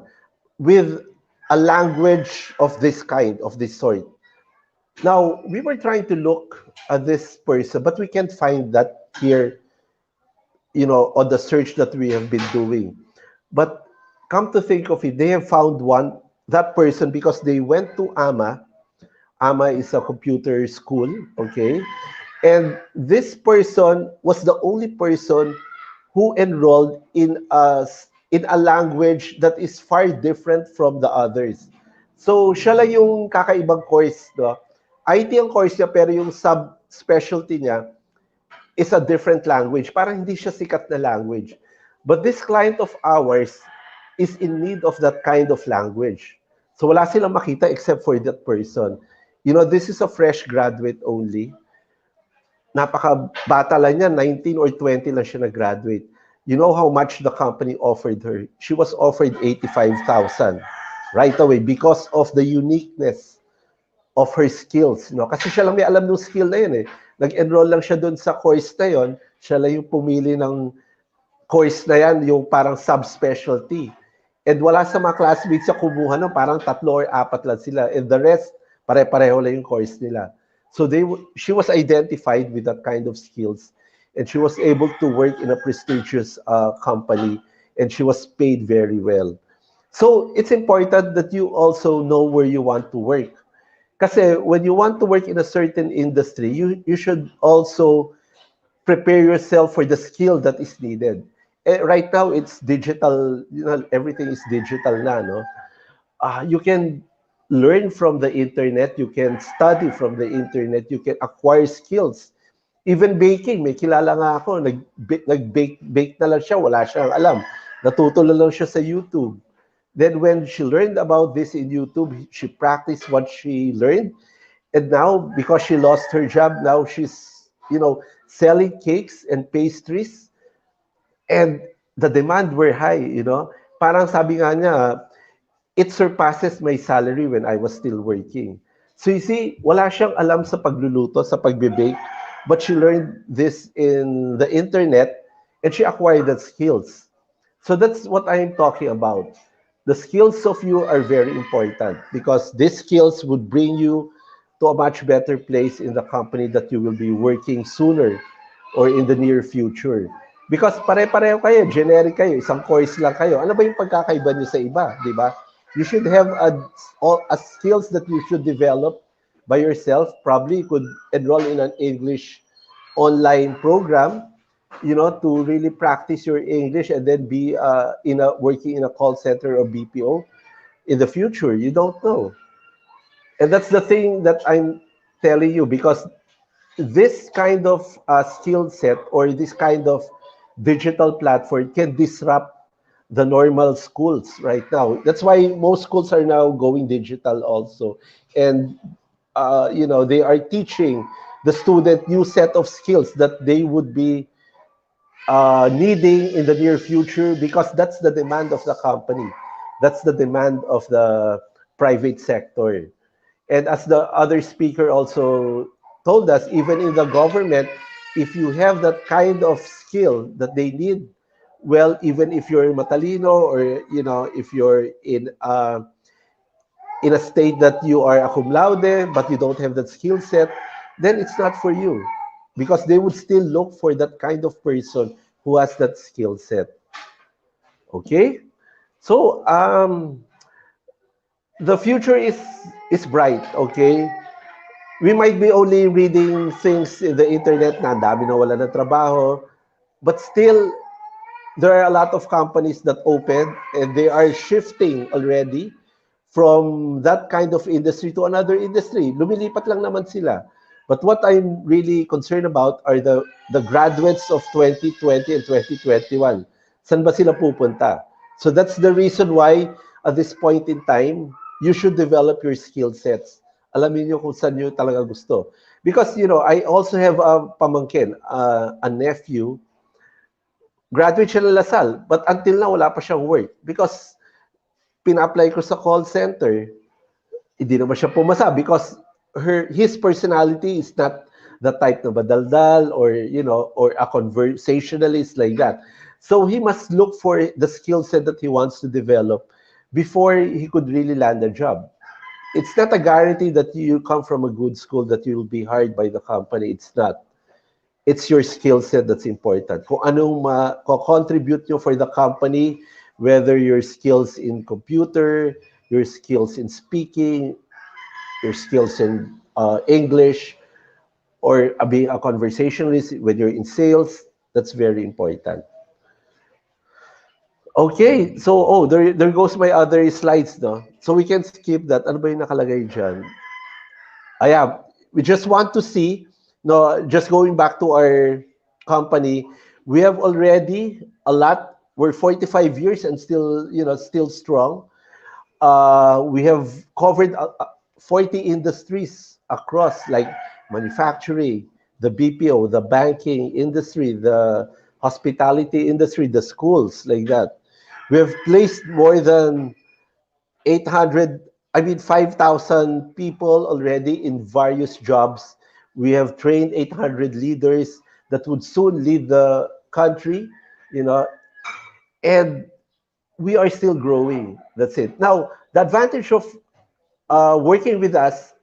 with a language of this kind, of this sort. Now, we were trying to look at this person, but we can't find that here, on the search that we have been doing. But come to think of it, they have found that person because they went to AMA. AMA is a computer school, okay? And this person was the only person who enrolled in a language that is far different from the others. So siya lang yung kakaibang course, no? IT ang course niya pero yung sub-specialty niya is a different language. Parang hindi siya sikat na language. But this client of ours is in need of that kind of language. So wala silang makita except for that person. This is a fresh graduate only. Napaka-bata lang niya, 19 or 20 lang siya nag-graduate. You know how much the company offered her? She was offered 85,000 right away because of the uniqueness of her skills. Kasi siya lang may alam ng skill na yun eh. Nag-enroll lang siya dun sa course na yun, siya lang yung pumili ng course na yan, yung parang subspecialty. And wala sa mga classmates sa kumuha no, parang 3 or 4 lang sila. And the rest, pare-pareho lang yung course nila. So she was identified with that kind of skills. And she was able to work in a prestigious company. And she was paid very well. So it's important that you also know where you want to work. Kasi when you want to work in a certain industry, you should also prepare yourself for the skill that is needed. Right now, it's digital. Everything is digital na, no? You can learn from the internet. You can study from the internet. You can acquire skills. Even baking, may kilala nga ako, nag-bake na lang siya, wala siyang alam. Natuto na lang siya sa YouTube. Then when she learned about this in YouTube, she practiced what she learned. And now, because she lost her job, now she's, selling cakes and pastries. And the demand were high. Parang sabi nga niya, it surpasses my salary when I was still working. So you see, wala siyang alam sa pagluluto, sa pagbe-bake, but she learned this in the internet and she acquired that skills. So that's what I'm talking about. The skills of you are very important because these skills would bring you to a much better place in the company that you will be working sooner or in the near future. Because pare-pareho kayo, generic kayo, isang course lang kayo. Ano ba yung pagkakaiba niyo sa iba, di ba? You should have a skills that you should develop by yourself. Probably you could enroll in an English online program, to really practice your English and then be working in a call center or BPO in the future. You don't know. And that's the thing that I'm telling you because this kind of skill set or this kind of digital platform can disrupt the normal schools right now. That's why most schools are now going digital also. And, they are teaching the student new set of skills that they would be needing in the near future because that's the demand of the company. That's the demand of the private sector. And as the other speaker also told us, even in the government, if you have that kind of skill that they need, well, even if you're matalino or, if you're in a state that you are a cum laude, but you don't have that skill set, then it's not for you because they would still look for that kind of person who has that skill set. Okay? So, the future is bright, okay? We might be only reading things in the internet na ang dami na wala ng trabaho, but still, there are a lot of companies that open and they are shifting already from that kind of industry to another industry. Lumilipat lang naman sila. But what I'm really concerned about are the graduates of 2020 and 2021. Saan ba sila pupunta? So that's the reason why at this point in time, you should develop your skill sets. Alamin nyo kung saan nyo talaga gusto. Because, I also have a pamangkin, a nephew, graduate siya ng Lasal, but until now, wala pa siyang work. Because pina-apply ko sa call center, hindi naman siya pumasa because his personality is not the type na badaldal or a conversationalist like that. So he must look for the skill set that he wants to develop before he could really land a job. It's not a guarantee that you come from a good school that you'll be hired by the company. It's not. It's your skill set that's important. Kung anong ma-contribute nyo for the company, whether your skills in computer, your skills in speaking, your skills in English, or being a conversationalist when you're in sales, that's very important. Okay, so there goes my other slides, no? So we can skip that. Ano ba yung nakalagay dyan? Yeah, we just want to see, no, just going back to our company, we have already a lot. We're 45 years and still, still strong. We have covered 40 industries across, like manufacturing, the BPO, the banking industry, the hospitality industry, the schools, like that. We have placed more than 800, 5,000 people already in various jobs. We have trained 800 leaders that would soon lead the country, you know, and we are still growing. That's it. Now, the advantage of working with us,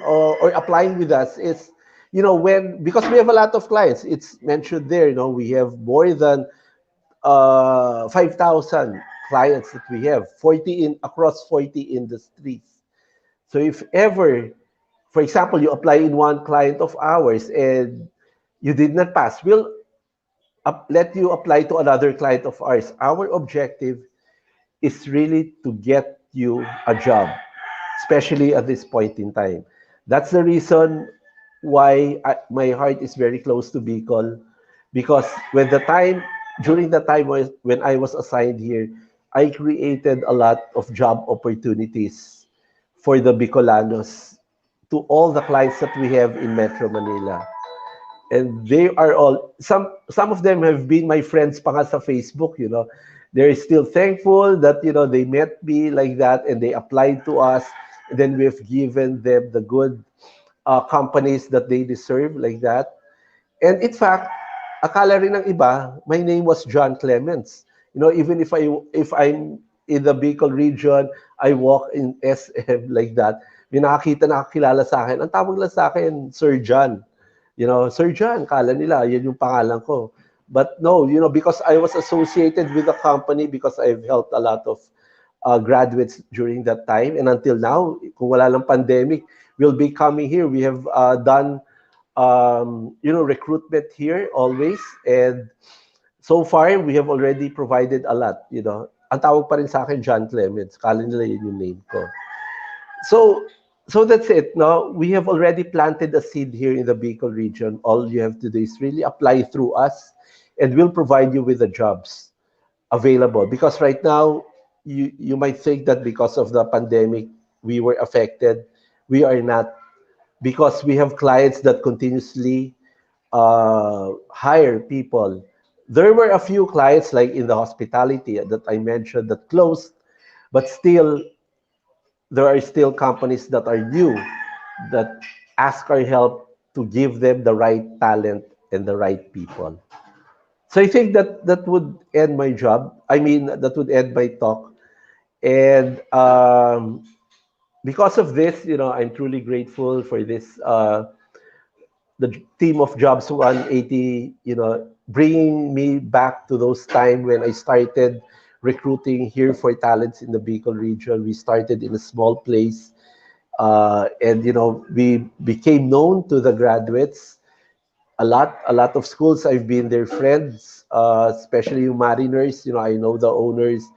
or applying with us is, because we have a lot of clients, it's mentioned there, we have more than 5,000 clients that we have, 40 across 40 industries. So if ever, for example, you apply in one client of ours and you did not pass, we'll let you apply to another client of ours. Our objective is really to get you a job, especially at this point in time. That's the reason why my heart is very close to Bicol, because during the time when I was assigned here, I created a lot of job opportunities for the Bicolanos to all the clients that we have in Metro Manila. And they are all, some of them have been my friends pa nga sa Facebook. They're still thankful that they met me like that and they applied to us, and then we've given them the good companies that they deserve, like that. And in fact, akala rin ng iba, my name was John Clements. Even if I'm in the Bicol region, I walk in SM like that. May nakakilala sa akin. Ang tawag lang sa akin, Sir John. Sir John, kala nila, yan yung pangalan ko. But no, because I was associated with the company, because I've helped a lot of graduates during that time. And until now, kung wala lang pandemic, we'll be coming here. We have done, recruitment here always. And so far, we have already provided a lot. Ang tawag pa rin sa akin, John Clements. Kala nila yun yung name ko. So that's it. No, we have already planted a seed here in the Bicol region. All you have to do is really apply through us, and we'll provide you with the jobs available. Because right now, you might think that because of the pandemic, we were affected. We are not, because we have clients that continuously hire people. There were a few clients, like in the hospitality that I mentioned, that closed, but still, there are still companies that are new that ask our help to give them the right talent and the right people. So I think that would end my job. That would end my talk. And because of this, I'm truly grateful for this, the team of Jobs 180, bringing me back to those time when I started recruiting here for talents in the Bicol region. We started in a small place, and we became known to the graduates. A lot of schools, I've been their friends, especially yung Mariners. I know the owners.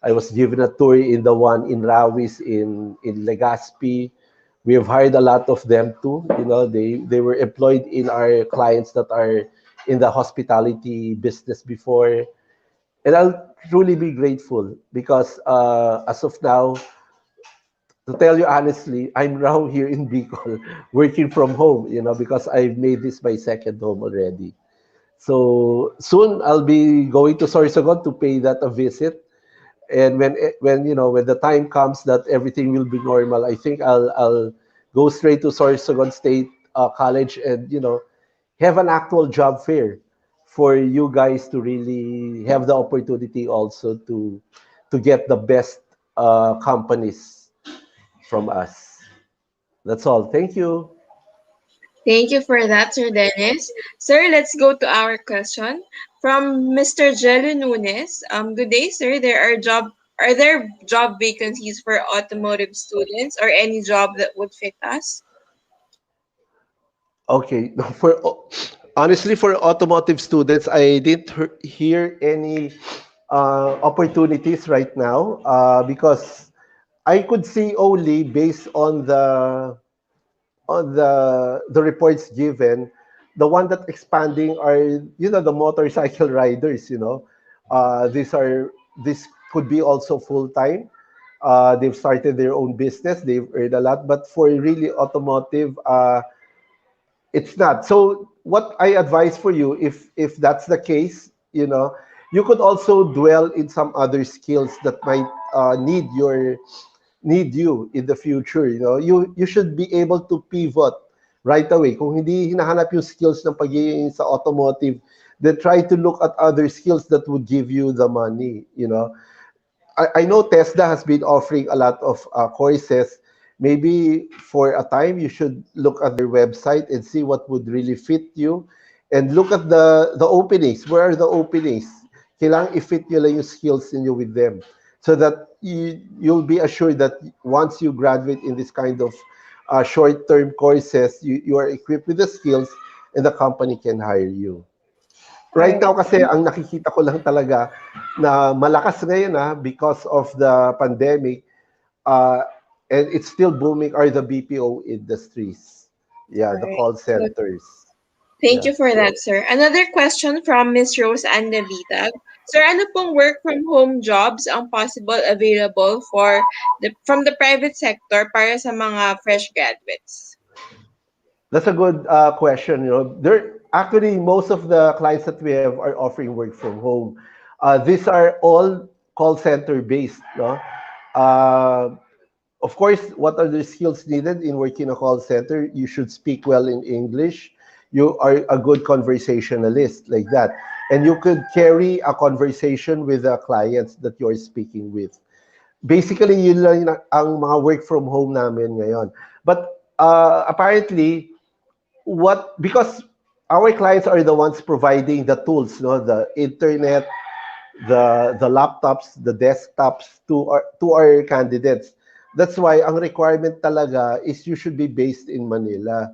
I was given a tour in the one in Rawis, in Legazpi. We have hired a lot of them too. They were employed in our clients that are in the hospitality business before, and I'll truly be grateful because as of now, to tell you honestly, I'm now here in Bicol working from home, because I've made this my second home already. So soon I'll be going to Sorsogon to pay that a visit. And when the time comes that everything will be normal, I think I'll go straight to Sorsogon State College and have an actual job fair for you guys to really have the opportunity also to get the best companies from us. That's all. Thank you. Thank you for that, Sir Dennis. Sir, let's go to our question from Mr. Jello Nunes. Good day, sir. Are there job vacancies for automotive students or any job that would fit us? Okay. Honestly, for automotive students, I didn't hear any opportunities right now because I could see only based on the reports given, the one that expanding are the motorcycle riders. This could be also full time. They've started their own business. They've earned a lot, but for really automotive, it's not. So what I advise for you, if that's the case, you could also dwell in some other skills that might need you in the future. You should be able to pivot right away. Kung hindi hinahanap yung skills ng pagiging sa automotive, then try to look at other skills that would give you the money. I know Tesla has been offering a lot of courses. Maybe for a time you should look at their website and see what would really fit you, and look at the openings. Where are the openings? Kailangan i-fit nyo lang yung skills niyo with them, so that you'll be assured that once you graduate in this kind of short-term courses, you are equipped with the skills and the company can hire you. All Right now right. kasi ang nakikita ko lang talaga na malakas ngayon because of the pandemic, uh, and it's still booming, are the BPO industries. Yeah, All the right. call So centers. thank Yeah. you for that, sir. Another question from Miss Rose and Navita. Sir, ano pong work from home jobs ang possible available from the private sector para sa mga fresh graduates? That's a good question. There actually most of the clients that we have are offering work from home. These are all call center based. No, of course, what are the skills needed in working in a call center? You should speak well in English. You are a good conversationalist, like that, and you could carry a conversation with the clients that you are speaking with. Basically, yun lang ang mga work from home namin ngayon. But apparently, because our clients are the ones providing the tools, no, the internet, the laptops, the desktops to our candidates. That's why ang requirement talaga is you should be based in Manila,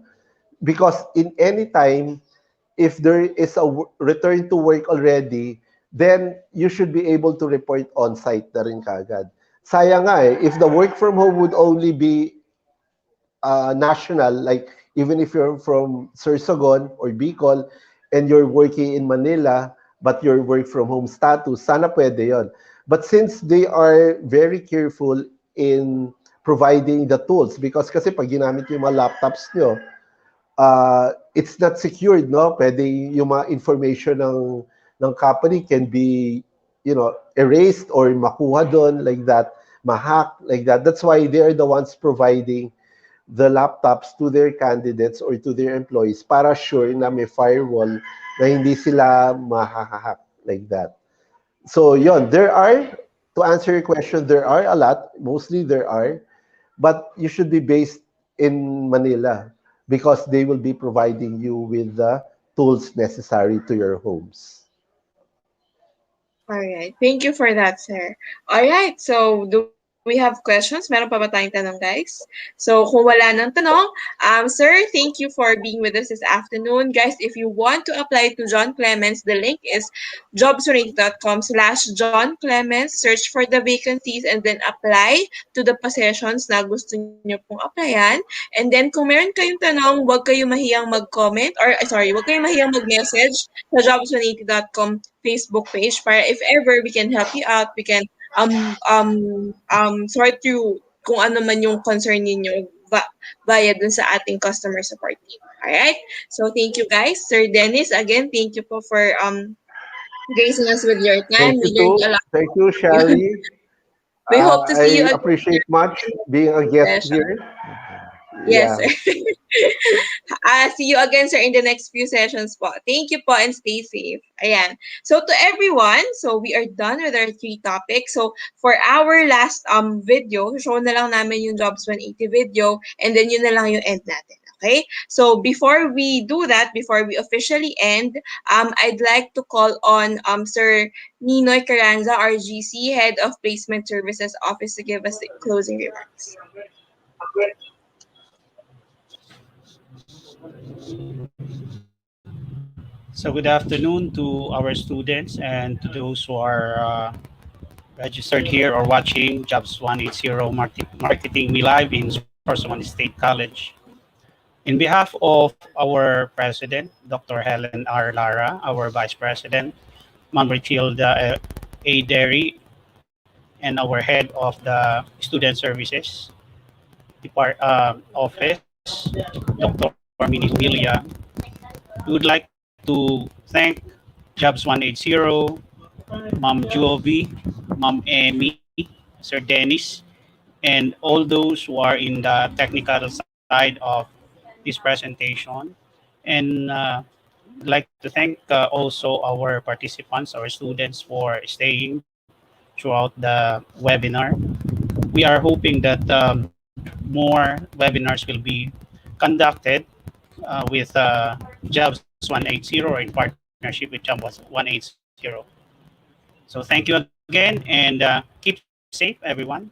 because in any time, if there is a return to work already, then you should be able to report on site na rin kagad. Sayang nga if the work from home would only be national, like even if you're from Sorsogon or Bicol and you're working in Manila, but your work from home status, sana pwede yon. But since they are very careful in providing the tools, because kasi pag ginamit yung mga laptops nyo, it's not secured, no? Pwede yung mga information ng company can be, erased or makuha doon, like that, mahack, like that. That's why they are the ones providing the laptops to their candidates or to their employees para sure na may firewall na hindi sila mahahack, like that. So yon, to answer your question, there are a lot, mostly there are, but you should be based in Manila because they will be providing you with the tools necessary to your homes. All right. Thank you for that, sir. All right. So, do we have we have questions. Meron pa ba tayong tanong, guys? So, kung wala ng tanong, sir, thank you for being with us this afternoon. Guys, if you want to apply to John Clements, the link is jobsrate.com/John Clements. Search for the vacancies and then apply to the positions na gusto niyo pong applyan. And then, kung meron kayong tanong, huwag kayong mahiyang mag-comment or, huwag kayong mahiyang mag-message sa jobs180.com Facebook page para if ever we can help you out, we can sort through kung ano man yung concern ninyo via dun sa ating customer support team. Alright? So, thank you guys. Sir Dennis, again, thank you po for gracing us with your time. Thank you We learned too. a lot Thank you, from you. Shari. We hope to see you I again appreciate in our much being a guest session. here. Yes, Yeah. sir. See you again, sir, in the next few sessions po. Thank you po and stay safe. Ayan. So to everyone, so we are done with our 3 topics. So for our last video, show na lang namin yung Jobs 180 video and then yun na lang yung end natin. Okay? So before we do that, before we officially end, I'd like to call on Sir Ninoy Carranza, our GC, Head of Placement Services Office, to give us closing remarks. So good afternoon to our students and to those who are registered here or watching Jobs 180 Marketing Me Live in Sorsogon State College. In behalf of our President, Dr. Helen R. Lara, our Vice President, Ma'am Richilda A. Derry, and our Head of the Student Services Office, Dr. Minnie Humilia, we would like to thank Jobs 180, Ma'am Jovi, Ma'am Emmy, Sir Dennis, and all those who are in the technical side of this presentation. And I'd like to thank also our participants, our students, for staying throughout the webinar. We are hoping that more webinars will be conducted with Jobs 180 or in partnership with Jobs 180. So thank you again and keep safe everyone.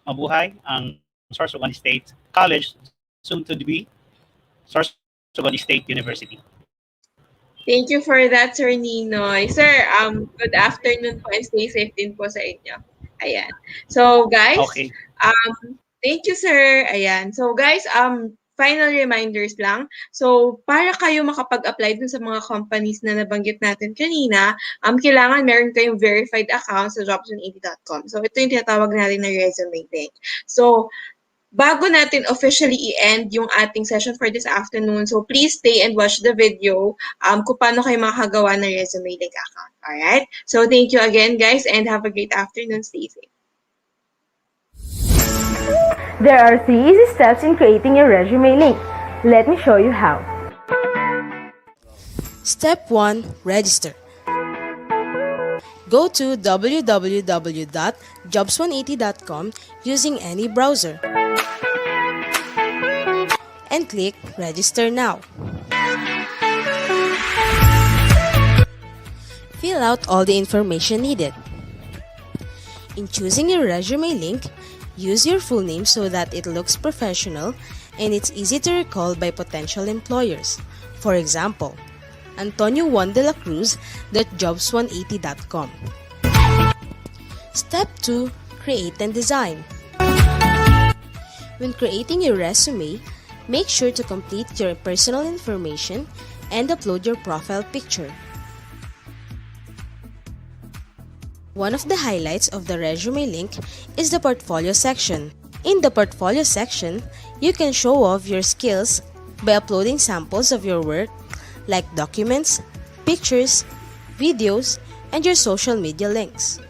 Mabuhay ang Sorsogon State College, soon to be Sorsogon State University. Thank you for that, Sir Ninoy. Sir, good afternoon po and stay safe din po sa inyo. Ayan. So, guys, Okay. thank you, sir. Ayan. So, guys, final reminders lang. So, para kayo makapag-apply dun sa mga companies na nabanggit natin kanina, kailangan meron kayong verified account sa jobs180.com. So, ito yung tinatawag natin na resume link. So, bago natin officially i-end yung ating session for this afternoon, so please stay and watch the video kung paano kayo makagawa ng resume link account. Alright? So, thank you again, guys, and have a great afternoon. Stay safe. There are 3 easy steps in creating your resume link. Let me show you how. Step 1. Register. Go to www.jobs180.com using any browser and click Register Now. Fill out all the information needed. In choosing your resume link, use your full name so that it looks professional and it's easy to recall by potential employers. For example, Antonio Juan de la Cruz.jobs180.com. Step 2. Create and design. When creating your resume, make sure to complete your personal information and upload your profile picture. One of the highlights of the resume link is the portfolio section. In the portfolio section, you can show off your skills by uploading samples of your work like documents, pictures, videos, and your social media links.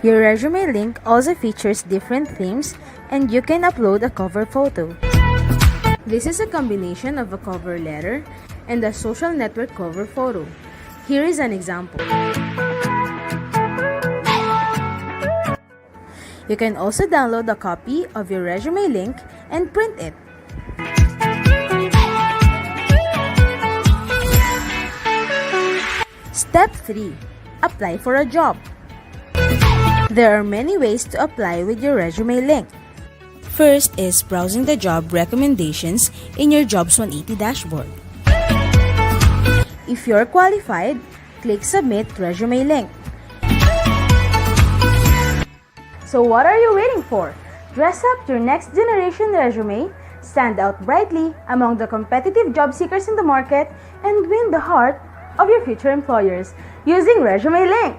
Your resume link also features different themes and you can upload a cover photo. This is a combination of a cover letter and a social network cover photo. Here is an example. You can also download a copy of your resume link and print it. Step 3. Apply for a job. There are many ways to apply with your resume link. First is browsing the job recommendations in your Jobs 180 dashboard. If you're qualified, click Submit Resume Link. So what are you waiting for? Dress up your next generation resume, stand out brightly among the competitive job seekers in the market, and win the heart of your future employers using Resume Link.